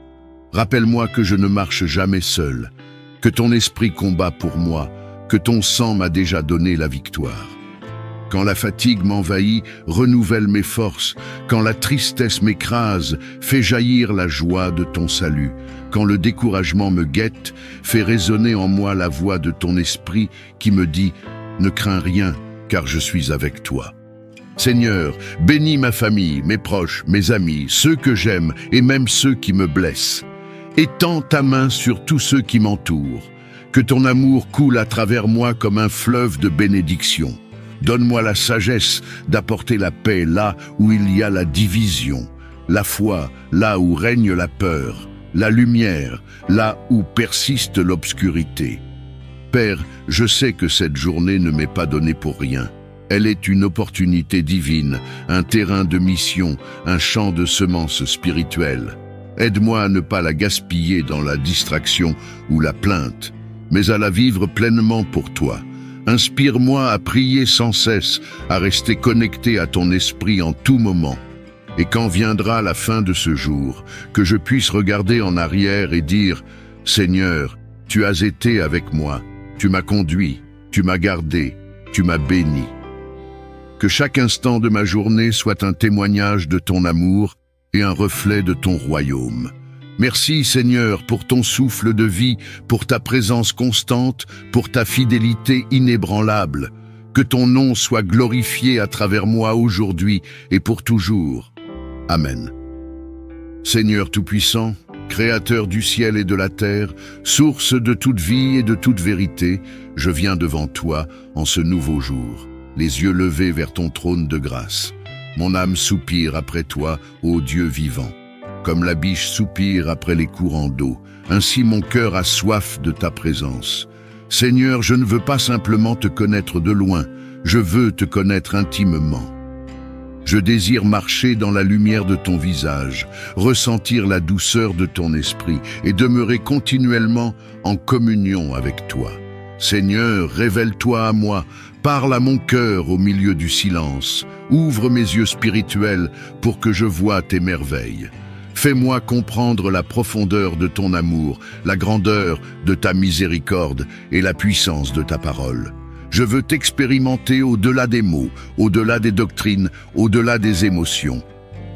Rappelle-moi que je ne marche jamais seul, que ton esprit combat pour moi, que ton sang m'a déjà donné la victoire. Quand la fatigue m'envahit, renouvelle mes forces. Quand la tristesse m'écrase, fais jaillir la joie de ton salut. Quand le découragement me guette, fais résonner en moi la voix de ton esprit qui me dit « Ne crains rien, car je suis avec toi ». Seigneur, bénis ma famille, mes proches, mes amis, ceux que j'aime et même ceux qui me blessent. Étends ta main sur tous ceux qui m'entourent. Que ton amour coule à travers moi comme un fleuve de bénédiction. Donne-moi la sagesse d'apporter la paix là où il y a la division, la foi là où règne la peur, la lumière là où persiste l'obscurité. Père, je sais que cette journée ne m'est pas donnée pour rien. Elle est une opportunité divine, un terrain de mission, un champ de semences spirituelles. Aide-moi à ne pas la gaspiller dans la distraction ou la plainte, mais à la vivre pleinement pour toi. Inspire-moi à prier sans cesse, à rester connecté à ton esprit en tout moment. Et quand viendra la fin de ce jour, que je puisse regarder en arrière et dire « Seigneur, tu as été avec moi, tu m'as conduit, tu m'as gardé, tu m'as béni. » Que chaque instant de ma journée soit un témoignage de ton amour et un reflet de ton royaume. Merci Seigneur pour ton souffle de vie, pour ta présence constante, pour ta fidélité inébranlable. Que ton nom soit glorifié à travers moi aujourd'hui et pour toujours. Amen. Seigneur Tout-Puissant, Créateur du ciel et de la terre, source de toute vie et de toute vérité, je viens devant toi en ce nouveau jour, les yeux levés vers ton trône de grâce. Mon âme soupire après toi, ô Dieu vivant. Comme la biche soupire après les courants d'eau, ainsi mon cœur a soif de ta présence. Seigneur, je ne veux pas simplement te connaître de loin, je veux te connaître intimement. Je désire marcher dans la lumière de ton visage, ressentir la douceur de ton esprit et demeurer continuellement en communion avec toi. Seigneur, révèle-toi à moi, parle à mon cœur au milieu du silence, ouvre mes yeux spirituels pour que je voie tes merveilles. Fais-moi comprendre la profondeur de ton amour, la grandeur de ta miséricorde et la puissance de ta parole. Je veux t'expérimenter au-delà des mots, au-delà des doctrines, au-delà des émotions.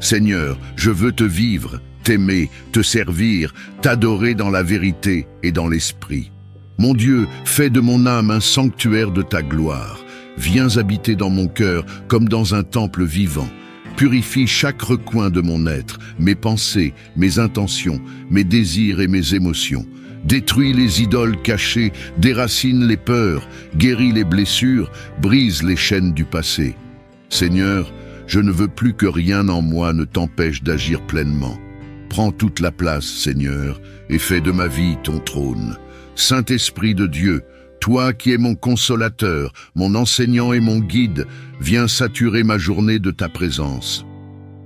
Seigneur, je veux te vivre, t'aimer, te servir, t'adorer dans la vérité et dans l'esprit. Mon Dieu, fais de mon âme un sanctuaire de ta gloire. Viens habiter dans mon cœur comme dans un temple vivant. Purifie chaque recoin de mon être, mes pensées, mes intentions, mes désirs et mes émotions. Détruis les idoles cachées, déracine les peurs, guéris les blessures, brise les chaînes du passé. Seigneur, je ne veux plus que rien en moi ne t'empêche d'agir pleinement. Prends toute la place, Seigneur, et fais de ma vie ton trône. Saint-Esprit de Dieu, toi qui es mon consolateur, mon enseignant et mon guide, viens saturer ma journée de ta présence.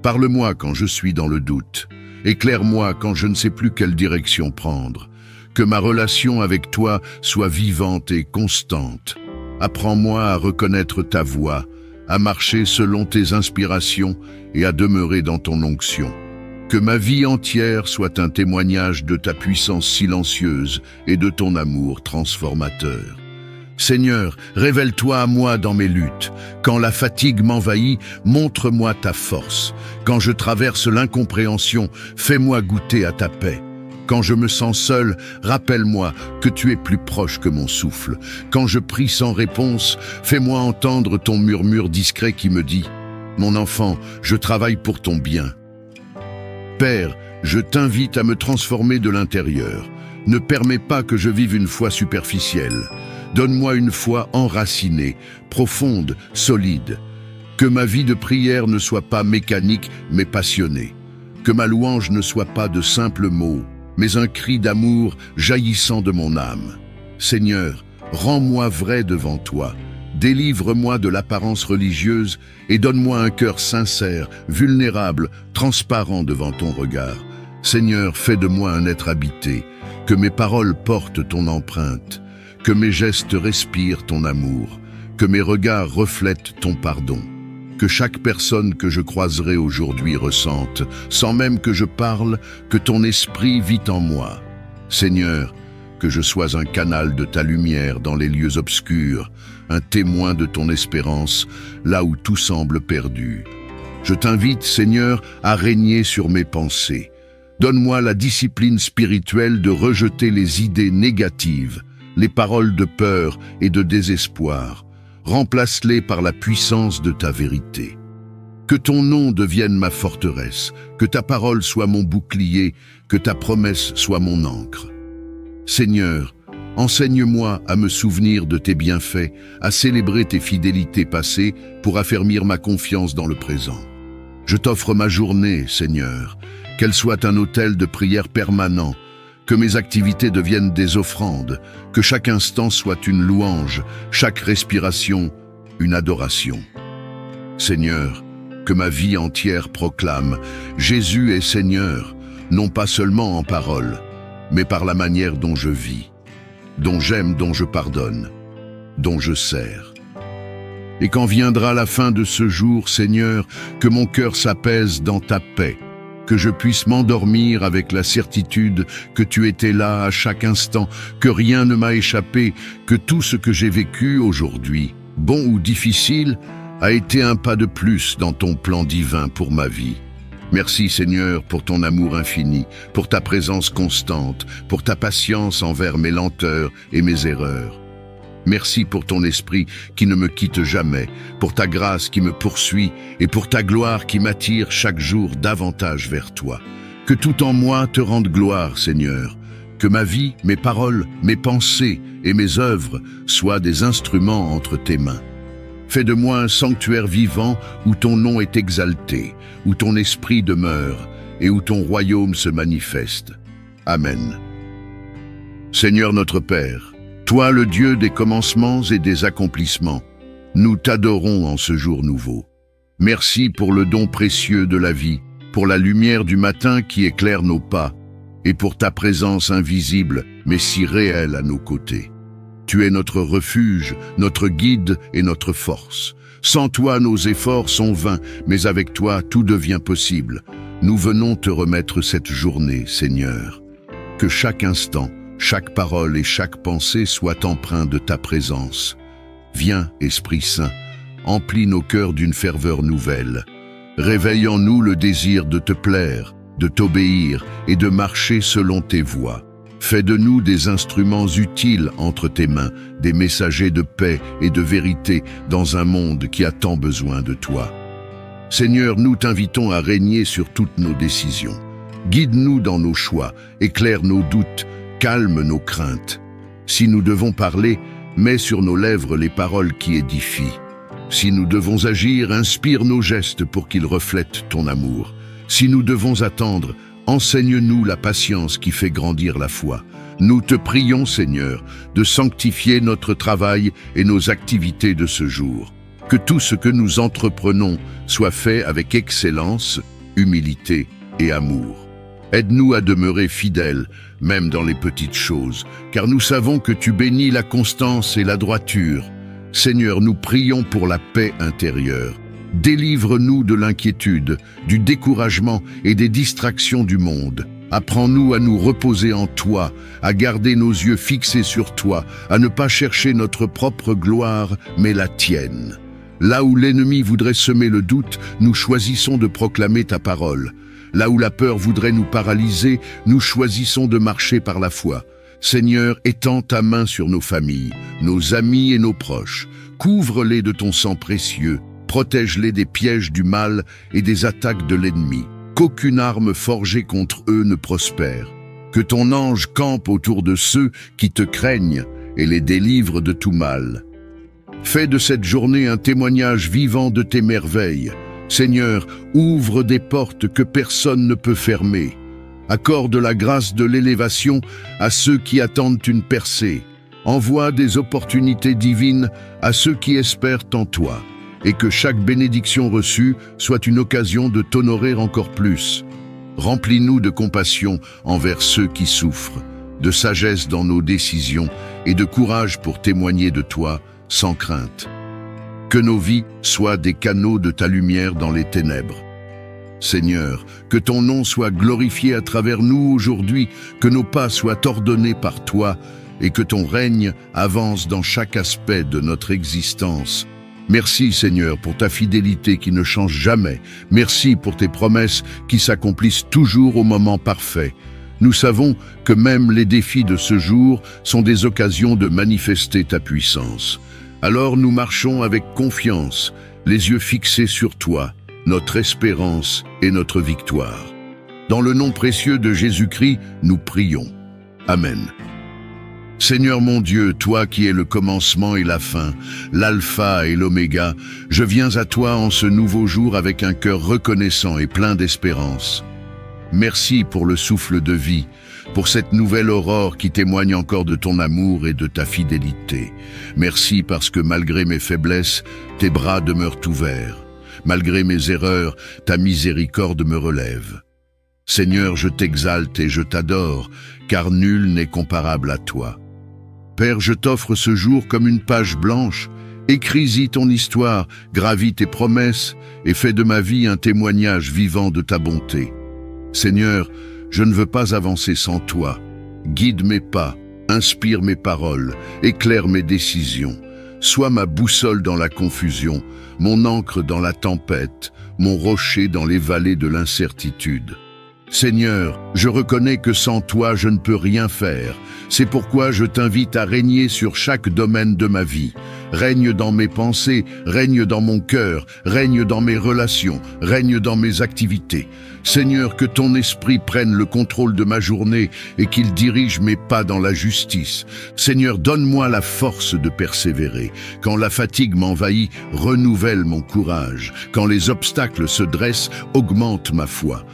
Parle-moi quand je suis dans le doute. Éclaire-moi quand je ne sais plus quelle direction prendre. Que ma relation avec toi soit vivante et constante. Apprends-moi à reconnaître ta voix, à marcher selon tes inspirations et à demeurer dans ton onction. Que ma vie entière soit un témoignage de ta puissance silencieuse et de ton amour transformateur. Seigneur, révèle-toi à moi dans mes luttes. Quand la fatigue m'envahit, montre-moi ta force. Quand je traverse l'incompréhension, fais-moi goûter à ta paix. Quand je me sens seul, rappelle-moi que tu es plus proche que mon souffle. Quand je prie sans réponse, fais-moi entendre ton murmure discret qui me dit « Mon enfant, je travaille pour ton bien ». Père, je t'invite à me transformer de l'intérieur. Ne permets pas que je vive une foi superficielle. Donne-moi une foi enracinée, profonde, solide. Que ma vie de prière ne soit pas mécanique, mais passionnée. Que ma louange ne soit pas de simples mots, mais un cri d'amour jaillissant de mon âme. Seigneur, rends-moi vrai devant toi. Délivre-moi de l'apparence religieuse et donne-moi un cœur sincère, vulnérable, transparent devant ton regard. Seigneur, fais de moi un être habité, que mes paroles portent ton empreinte, que mes gestes respirent ton amour, que mes regards reflètent ton pardon. Que chaque personne que je croiserai aujourd'hui ressente, sans même que je parle, que ton esprit vit en moi. Seigneur, que je sois un canal de ta lumière dans les lieux obscurs, un témoin de ton espérance, là où tout semble perdu. Je t'invite, Seigneur, à régner sur mes pensées. Donne-moi la discipline spirituelle de rejeter les idées négatives, les paroles de peur et de désespoir. Remplace-les par la puissance de ta vérité. Que ton nom devienne ma forteresse, que ta parole soit mon bouclier, que ta promesse soit mon ancre. Seigneur, enseigne-moi à me souvenir de tes bienfaits, à célébrer tes fidélités passées pour affermir ma confiance dans le présent. Je t'offre ma journée, Seigneur, qu'elle soit un autel de prière permanent, que mes activités deviennent des offrandes, que chaque instant soit une louange, chaque respiration une adoration. Seigneur, que ma vie entière proclame « Jésus est Seigneur », non pas seulement en parole, mais par la manière dont je vis, dont j'aime, dont je pardonne, dont je sers. Et quand viendra la fin de ce jour, Seigneur, que mon cœur s'apaise dans ta paix, que je puisse m'endormir avec la certitude que tu étais là à chaque instant, que rien ne m'a échappé, que tout ce que j'ai vécu aujourd'hui, bon ou difficile, a été un pas de plus dans ton plan divin pour ma vie. Merci Seigneur pour ton amour infini, pour ta présence constante, pour ta patience envers mes lenteurs et mes erreurs. Merci pour ton esprit qui ne me quitte jamais, pour ta grâce qui me poursuit et pour ta gloire qui m'attire chaque jour davantage vers toi. Que tout en moi te rende gloire, Seigneur. Que ma vie, mes paroles, mes pensées et mes œuvres soient des instruments entre tes mains. Fais de moi un sanctuaire vivant où ton nom est exalté, où ton esprit demeure et où ton royaume se manifeste. Amen. Seigneur notre Père, toi le Dieu des commencements et des accomplissements, nous t'adorons en ce jour nouveau. Merci pour le don précieux de la vie, pour la lumière du matin qui éclaire nos pas, et pour ta présence invisible mais si réelle à nos côtés. Tu es notre refuge, notre guide et notre force. Sans toi, nos efforts sont vains, mais avec toi, tout devient possible. Nous venons te remettre cette journée, Seigneur. Que chaque instant, chaque parole et chaque pensée soient empreints de ta présence. Viens, Esprit Saint, emplis nos cœurs d'une ferveur nouvelle. Réveille en nous le désir de te plaire, de t'obéir et de marcher selon tes voies. Fais de nous des instruments utiles entre tes mains, des messagers de paix et de vérité dans un monde qui a tant besoin de toi. Seigneur, nous t'invitons à régner sur toutes nos décisions. Guide-nous dans nos choix, éclaire nos doutes, calme nos craintes. Si nous devons parler, mets sur nos lèvres les paroles qui édifient. Si nous devons agir, inspire nos gestes pour qu'ils reflètent ton amour. Si nous devons attendre, enseigne-nous la patience qui fait grandir la foi. Nous te prions, Seigneur, de sanctifier notre travail et nos activités de ce jour. Que tout ce que nous entreprenons soit fait avec excellence, humilité et amour. Aide-nous à demeurer fidèles, même dans les petites choses, car nous savons que tu bénis la constance et la droiture. Seigneur, nous prions pour la paix intérieure. Délivre-nous de l'inquiétude, du découragement et des distractions du monde. Apprends-nous à nous reposer en toi, à garder nos yeux fixés sur toi, à ne pas chercher notre propre gloire, mais la tienne. Là où l'ennemi voudrait semer le doute, nous choisissons de proclamer ta parole. Là où la peur voudrait nous paralyser, nous choisissons de marcher par la foi. Seigneur, étends ta main sur nos familles, nos amis et nos proches. Couvre-les de ton sang précieux. Protège-les des pièges du mal et des attaques de l'ennemi. Qu'aucune arme forgée contre eux ne prospère. Que ton ange campe autour de ceux qui te craignent et les délivre de tout mal. Fais de cette journée un témoignage vivant de tes merveilles. Seigneur, ouvre des portes que personne ne peut fermer. Accorde la grâce de l'élévation à ceux qui attendent une percée. Envoie des opportunités divines à ceux qui espèrent en toi. Et que chaque bénédiction reçue soit une occasion de t'honorer encore plus. Remplis-nous de compassion envers ceux qui souffrent, de sagesse dans nos décisions et de courage pour témoigner de toi sans crainte. Que nos vies soient des canaux de ta lumière dans les ténèbres. Seigneur, que ton nom soit glorifié à travers nous aujourd'hui, que nos pas soient ordonnés par toi et que ton règne avance dans chaque aspect de notre existence. Merci Seigneur pour ta fidélité qui ne change jamais. Merci pour tes promesses qui s'accomplissent toujours au moment parfait. Nous savons que même les défis de ce jour sont des occasions de manifester ta puissance. Alors nous marchons avec confiance, les yeux fixés sur toi, notre espérance et notre victoire. Dans le nom précieux de Jésus-Christ, nous prions. Amen. Seigneur mon Dieu, toi qui es le commencement et la fin, l'alpha et l'oméga, je viens à toi en ce nouveau jour avec un cœur reconnaissant et plein d'espérance. Merci pour le souffle de vie, pour cette nouvelle aurore qui témoigne encore de ton amour et de ta fidélité. Merci parce que malgré mes faiblesses, tes bras demeurent ouverts. Malgré mes erreurs, ta miséricorde me relève. Seigneur, je t'exalte et je t'adore, car nul n'est comparable à toi. Père, je t'offre ce jour comme une page blanche. Écris-y ton histoire, gravis tes promesses et fais de ma vie un témoignage vivant de ta bonté. Seigneur, je ne veux pas avancer sans toi. Guide mes pas, inspire mes paroles, éclaire mes décisions. Sois ma boussole dans la confusion, mon ancre dans la tempête, mon rocher dans les vallées de l'incertitude. Seigneur, je reconnais que sans toi, je ne peux rien faire. C'est pourquoi je t'invite à régner sur chaque domaine de ma vie. Règne dans mes pensées, règne dans mon cœur, règne dans mes relations, règne dans mes activités. Seigneur, que ton esprit prenne le contrôle de ma journée et qu'il dirige mes pas dans la justice. Seigneur, donne-moi la force de persévérer. Quand la fatigue m'envahit, renouvelle mon courage. Quand les obstacles se dressent, augmente ma foi.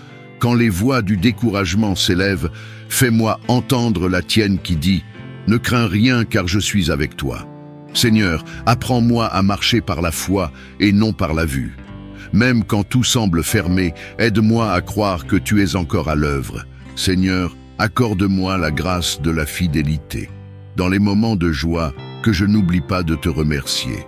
Quand les voix du découragement s'élèvent, fais-moi entendre la tienne qui dit « Ne crains rien car je suis avec toi ». Seigneur, apprends-moi à marcher par la foi et non par la vue. Même quand tout semble fermé, aide-moi à croire que tu es encore à l'œuvre. Seigneur, accorde-moi la grâce de la fidélité. dans les moments de joie, que je n'oublie pas de te remercier,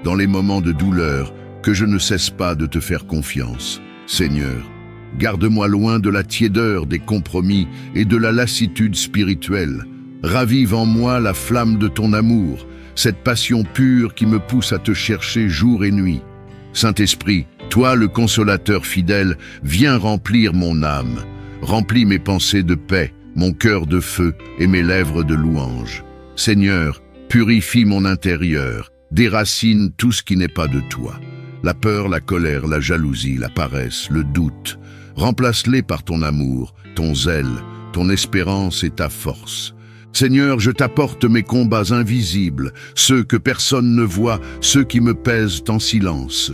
dans les moments de douleur, que je ne cesse pas de te faire confiance. Seigneur, garde-moi loin de la tiédeur des compromis et de la lassitude spirituelle. Ravive en moi la flamme de ton amour, cette passion pure qui me pousse à te chercher jour et nuit. Saint-Esprit, toi le consolateur fidèle, viens remplir mon âme. Remplis mes pensées de paix, mon cœur de feu et mes lèvres de louange. Seigneur, purifie mon intérieur, déracine tout ce qui n'est pas de toi. La peur, la colère, la jalousie, la paresse, le doute. Remplace-les par ton amour, ton zèle, ton espérance et ta force. Seigneur, je t'apporte mes combats invisibles, ceux que personne ne voit, ceux qui me pèsent en silence.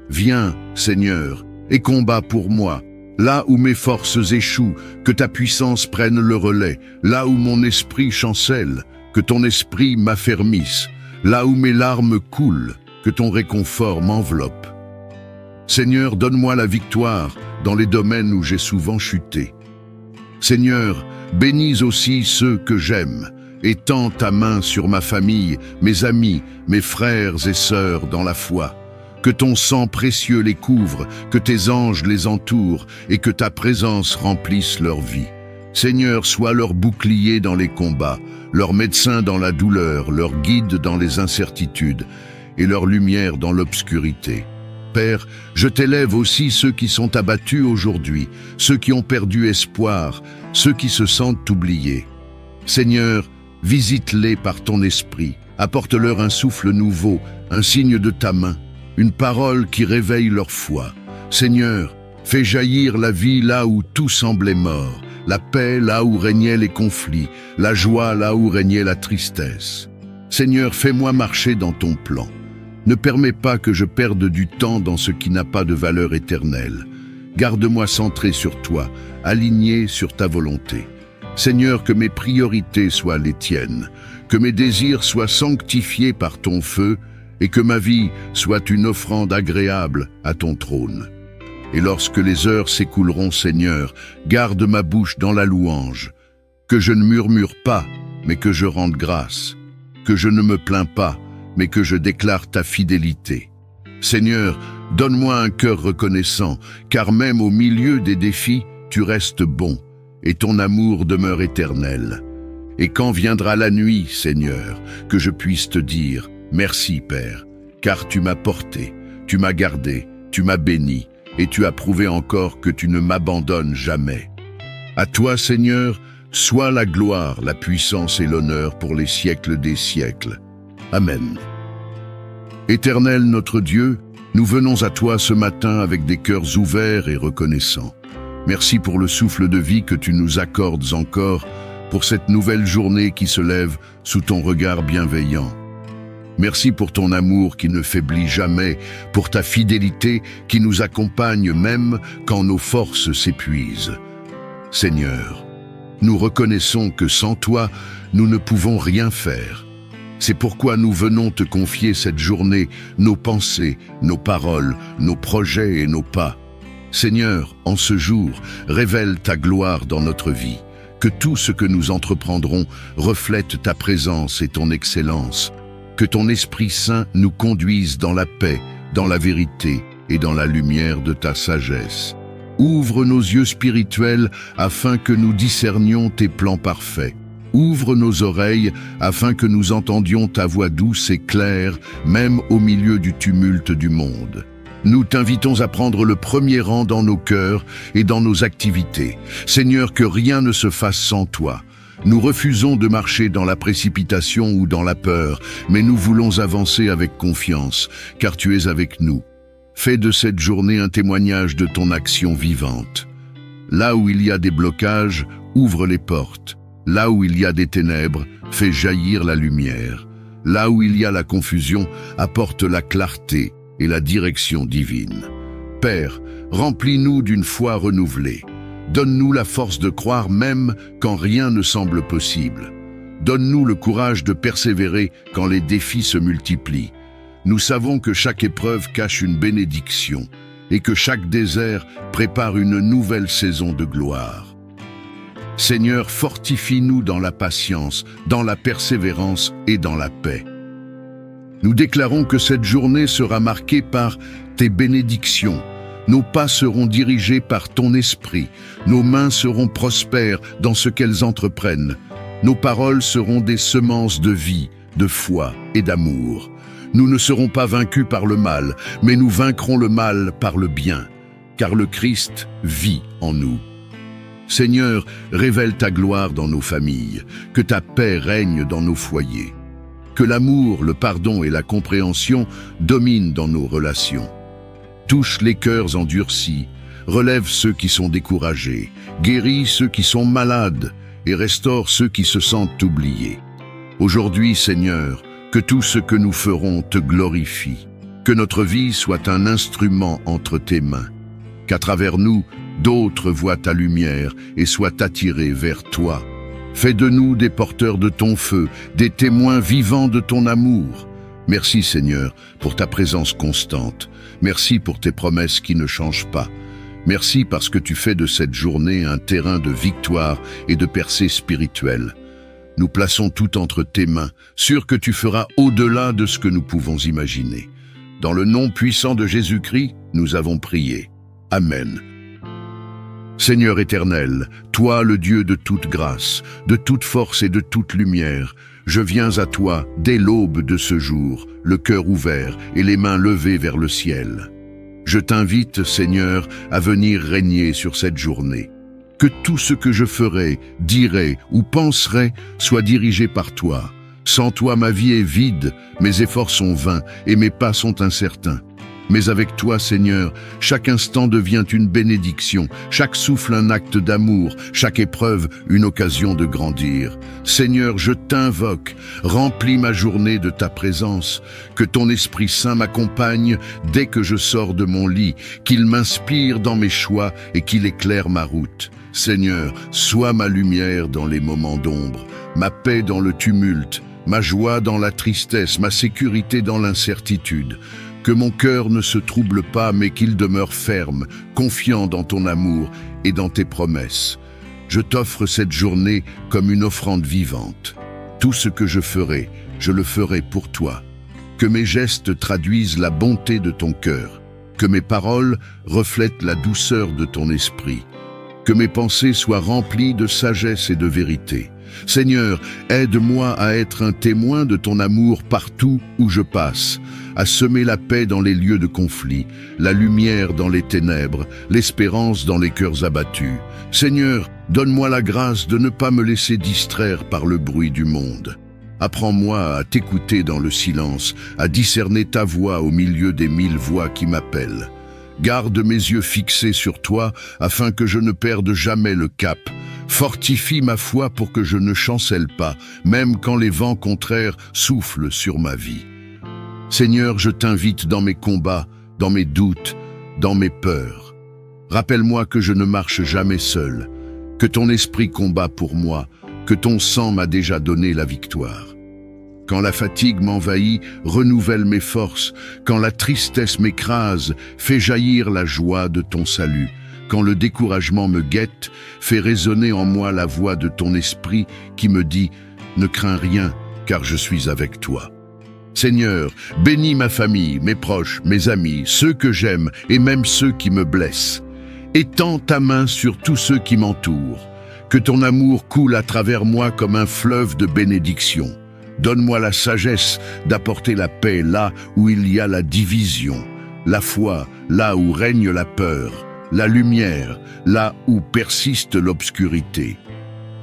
Viens, Seigneur, et combat pour moi. Là où mes forces échouent, que ta puissance prenne le relais. Là où mon esprit chancelle, que ton esprit m'affermisse. Là où mes larmes coulent, que ton réconfort m'enveloppe. Seigneur, donne-moi la victoire dans les domaines où j'ai souvent chuté. Seigneur, bénis aussi ceux que j'aime, et tends ta main sur ma famille, mes amis, mes frères et sœurs dans la foi. Que ton sang précieux les couvre, que tes anges les entourent, et que ta présence remplisse leur vie. Seigneur, sois leur bouclier dans les combats, leur médecin dans la douleur, leur guide dans les incertitudes, et leur lumière dans l'obscurité. Père, je t'élève aussi ceux qui sont abattus aujourd'hui, ceux qui ont perdu espoir, ceux qui se sentent oubliés. Seigneur, visite-les par ton esprit, apporte-leur un souffle nouveau, un signe de ta main, une parole qui réveille leur foi. Seigneur, fais jaillir la vie là où tout semblait mort, la paix là où régnaient les conflits, la joie là où régnait la tristesse. Seigneur, fais-moi marcher dans ton plan. Ne permets pas que je perde du temps dans ce qui n'a pas de valeur éternelle. Garde-moi centré sur toi, aligné sur ta volonté. Seigneur, que mes priorités soient les tiennes, que mes désirs soient sanctifiés par ton feu et que ma vie soit une offrande agréable à ton trône. Et lorsque les heures s'écouleront, Seigneur, garde ma bouche dans la louange, que je ne murmure pas, mais que je rende grâce, que je ne me plains pas, mais que je déclare ta fidélité. Seigneur, donne-moi un cœur reconnaissant, car même au milieu des défis, tu restes bon, et ton amour demeure éternel. Et quand viendra la nuit, Seigneur, que je puisse te dire « Merci, Père, car tu m'as porté, tu m'as gardé, tu m'as béni, et tu as prouvé encore que tu ne m'abandonnes jamais. » À toi, Seigneur, soit la gloire, la puissance et l'honneur pour les siècles des siècles. Amen. Éternel notre Dieu, nous venons à toi ce matin avec des cœurs ouverts et reconnaissants. Merci pour le souffle de vie que tu nous accordes encore, pour cette nouvelle journée qui se lève sous ton regard bienveillant. Merci pour ton amour qui ne faiblit jamais, pour ta fidélité qui nous accompagne même quand nos forces s'épuisent. Seigneur, nous reconnaissons que sans toi, nous ne pouvons rien faire. C'est pourquoi nous venons te confier cette journée, nos pensées, nos paroles, nos projets et nos pas. Seigneur, en ce jour, révèle ta gloire dans notre vie. Que tout ce que nous entreprendrons reflète ta présence et ton excellence. Que ton Esprit Saint nous conduise dans la paix, dans la vérité et dans la lumière de ta sagesse. Ouvre nos yeux spirituels afin que nous discernions tes plans parfaits. Ouvre nos oreilles afin que nous entendions ta voix douce et claire, même au milieu du tumulte du monde. Nous t'invitons à prendre le premier rang dans nos cœurs et dans nos activités. Seigneur, que rien ne se fasse sans toi. Nous refusons de marcher dans la précipitation ou dans la peur, mais nous voulons avancer avec confiance, car tu es avec nous. Fais de cette journée un témoignage de ton action vivante. Là où il y a des blocages, ouvre les portes. Là où il y a des ténèbres, fais jaillir la lumière. Là où il y a la confusion, apporte la clarté et la direction divine. Père, remplis-nous d'une foi renouvelée. Donne-nous la force de croire même quand rien ne semble possible. Donne-nous le courage de persévérer quand les défis se multiplient. Nous savons que chaque épreuve cache une bénédiction et que chaque désert prépare une nouvelle saison de gloire. Seigneur, fortifie-nous dans la patience, dans la persévérance et dans la paix. Nous déclarons que cette journée sera marquée par tes bénédictions. Nos pas seront dirigés par ton esprit. Nos mains seront prospères dans ce qu'elles entreprennent. Nos paroles seront des semences de vie, de foi et d'amour. Nous ne serons pas vaincus par le mal, mais nous vaincrons le mal par le bien, car le Christ vit en nous. Seigneur, révèle ta gloire dans nos familles, que ta paix règne dans nos foyers. Que l'amour, le pardon et la compréhension dominent dans nos relations. Touche les cœurs endurcis, relève ceux qui sont découragés, guéris ceux qui sont malades et restaure ceux qui se sentent oubliés. Aujourd'hui, Seigneur, que tout ce que nous ferons te glorifie, que notre vie soit un instrument entre tes mains, qu'à travers nous, d'autres voient ta lumière et soient attirés vers toi. Fais de nous des porteurs de ton feu, des témoins vivants de ton amour. Merci Seigneur pour ta présence constante. Merci pour tes promesses qui ne changent pas. Merci parce que tu fais de cette journée un terrain de victoire et de percée spirituelle. Nous plaçons tout entre tes mains, sûrs que tu feras au-delà de ce que nous pouvons imaginer. Dans le nom puissant de Jésus-Christ, nous avons prié. Amen. Seigneur éternel, toi le Dieu de toute grâce, de toute force et de toute lumière, je viens à toi dès l'aube de ce jour, le cœur ouvert et les mains levées vers le ciel. Je t'invite, Seigneur, à venir régner sur cette journée. Que tout ce que je ferai, dirai ou penserai soit dirigé par toi. Sans toi, ma vie est vide, mes efforts sont vains et mes pas sont incertains. Mais avec toi, Seigneur, chaque instant devient une bénédiction, chaque souffle un acte d'amour, chaque épreuve une occasion de grandir. Seigneur, je t'invoque, remplis ma journée de ta présence, que ton Esprit Saint m'accompagne dès que je sors de mon lit, qu'il m'inspire dans mes choix et qu'il éclaire ma route. Seigneur, sois ma lumière dans les moments d'ombre, ma paix dans le tumulte, ma joie dans la tristesse, ma sécurité dans l'incertitude. Que mon cœur ne se trouble pas, mais qu'il demeure ferme, confiant dans ton amour et dans tes promesses. Je t'offre cette journée comme une offrande vivante. Tout ce que je ferai, je le ferai pour toi. Que mes gestes traduisent la bonté de ton cœur. Que mes paroles reflètent la douceur de ton esprit. Que mes pensées soient remplies de sagesse et de vérité. Seigneur, aide-moi à être un témoin de ton amour partout où je passe, à semer la paix dans les lieux de conflit, la lumière dans les ténèbres, l'espérance dans les cœurs abattus. Seigneur, donne-moi la grâce de ne pas me laisser distraire par le bruit du monde. Apprends-moi à t'écouter dans le silence, à discerner ta voix au milieu des 1000 voix qui m'appellent. Garde mes yeux fixés sur toi afin que je ne perde jamais le cap. Fortifie ma foi pour que je ne chancelle pas, même quand les vents contraires soufflent sur ma vie. Seigneur, je t'invite dans mes combats, dans mes doutes, dans mes peurs. Rappelle-moi que je ne marche jamais seul, que ton esprit combat pour moi, que ton sang m'a déjà donné la victoire. Quand la fatigue m'envahit, renouvelle mes forces. Quand la tristesse m'écrase, fais jaillir la joie de ton salut. Quand le découragement me guette, fais résonner en moi la voix de ton esprit qui me dit « Ne crains rien, car je suis avec toi ». Seigneur, bénis ma famille, mes proches, mes amis, ceux que j'aime et même ceux qui me blessent. Étends ta main sur tous ceux qui m'entourent. Que ton amour coule à travers moi comme un fleuve de bénédiction. Donne-moi la sagesse d'apporter la paix là où il y a la division, la foi là où règne la peur, la lumière là où persiste l'obscurité.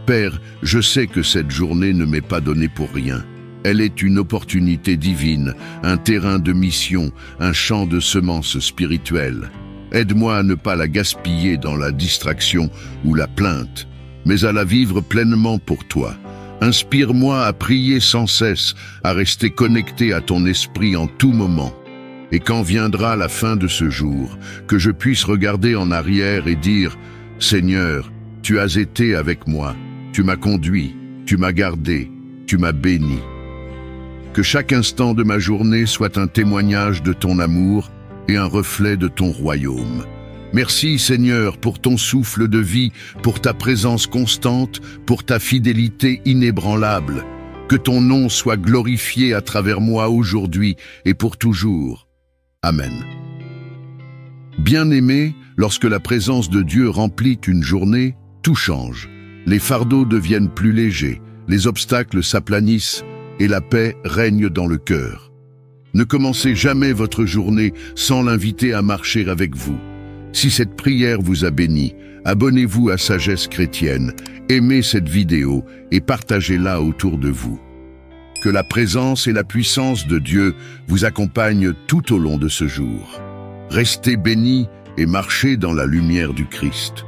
Père, je sais que cette journée ne m'est pas donnée pour rien. Elle est une opportunité divine, un terrain de mission, un champ de semences spirituelles. Aide-moi à ne pas la gaspiller dans la distraction ou la plainte, mais à la vivre pleinement pour toi. Inspire-moi à prier sans cesse, à rester connecté à ton esprit en tout moment. Et quand viendra la fin de ce jour, que je puisse regarder en arrière et dire « Seigneur, tu as été avec moi, tu m'as conduit, tu m'as gardé, tu m'as béni. » Que chaque instant de ma journée soit un témoignage de ton amour et un reflet de ton royaume. Merci Seigneur pour ton souffle de vie, pour ta présence constante, pour ta fidélité inébranlable. Que ton nom soit glorifié à travers moi aujourd'hui et pour toujours. Amen. Bien-aimé, lorsque la présence de Dieu remplit une journée, tout change. Les fardeaux deviennent plus légers, les obstacles s'aplanissent et la paix règne dans le cœur. Ne commencez jamais votre journée sans l'inviter à marcher avec vous. Si cette prière vous a béni, abonnez-vous à Sagesse Chrétienne, aimez cette vidéo et partagez-la autour de vous. Que la présence et la puissance de Dieu vous accompagnent tout au long de ce jour. Restez bénis et marchez dans la lumière du Christ.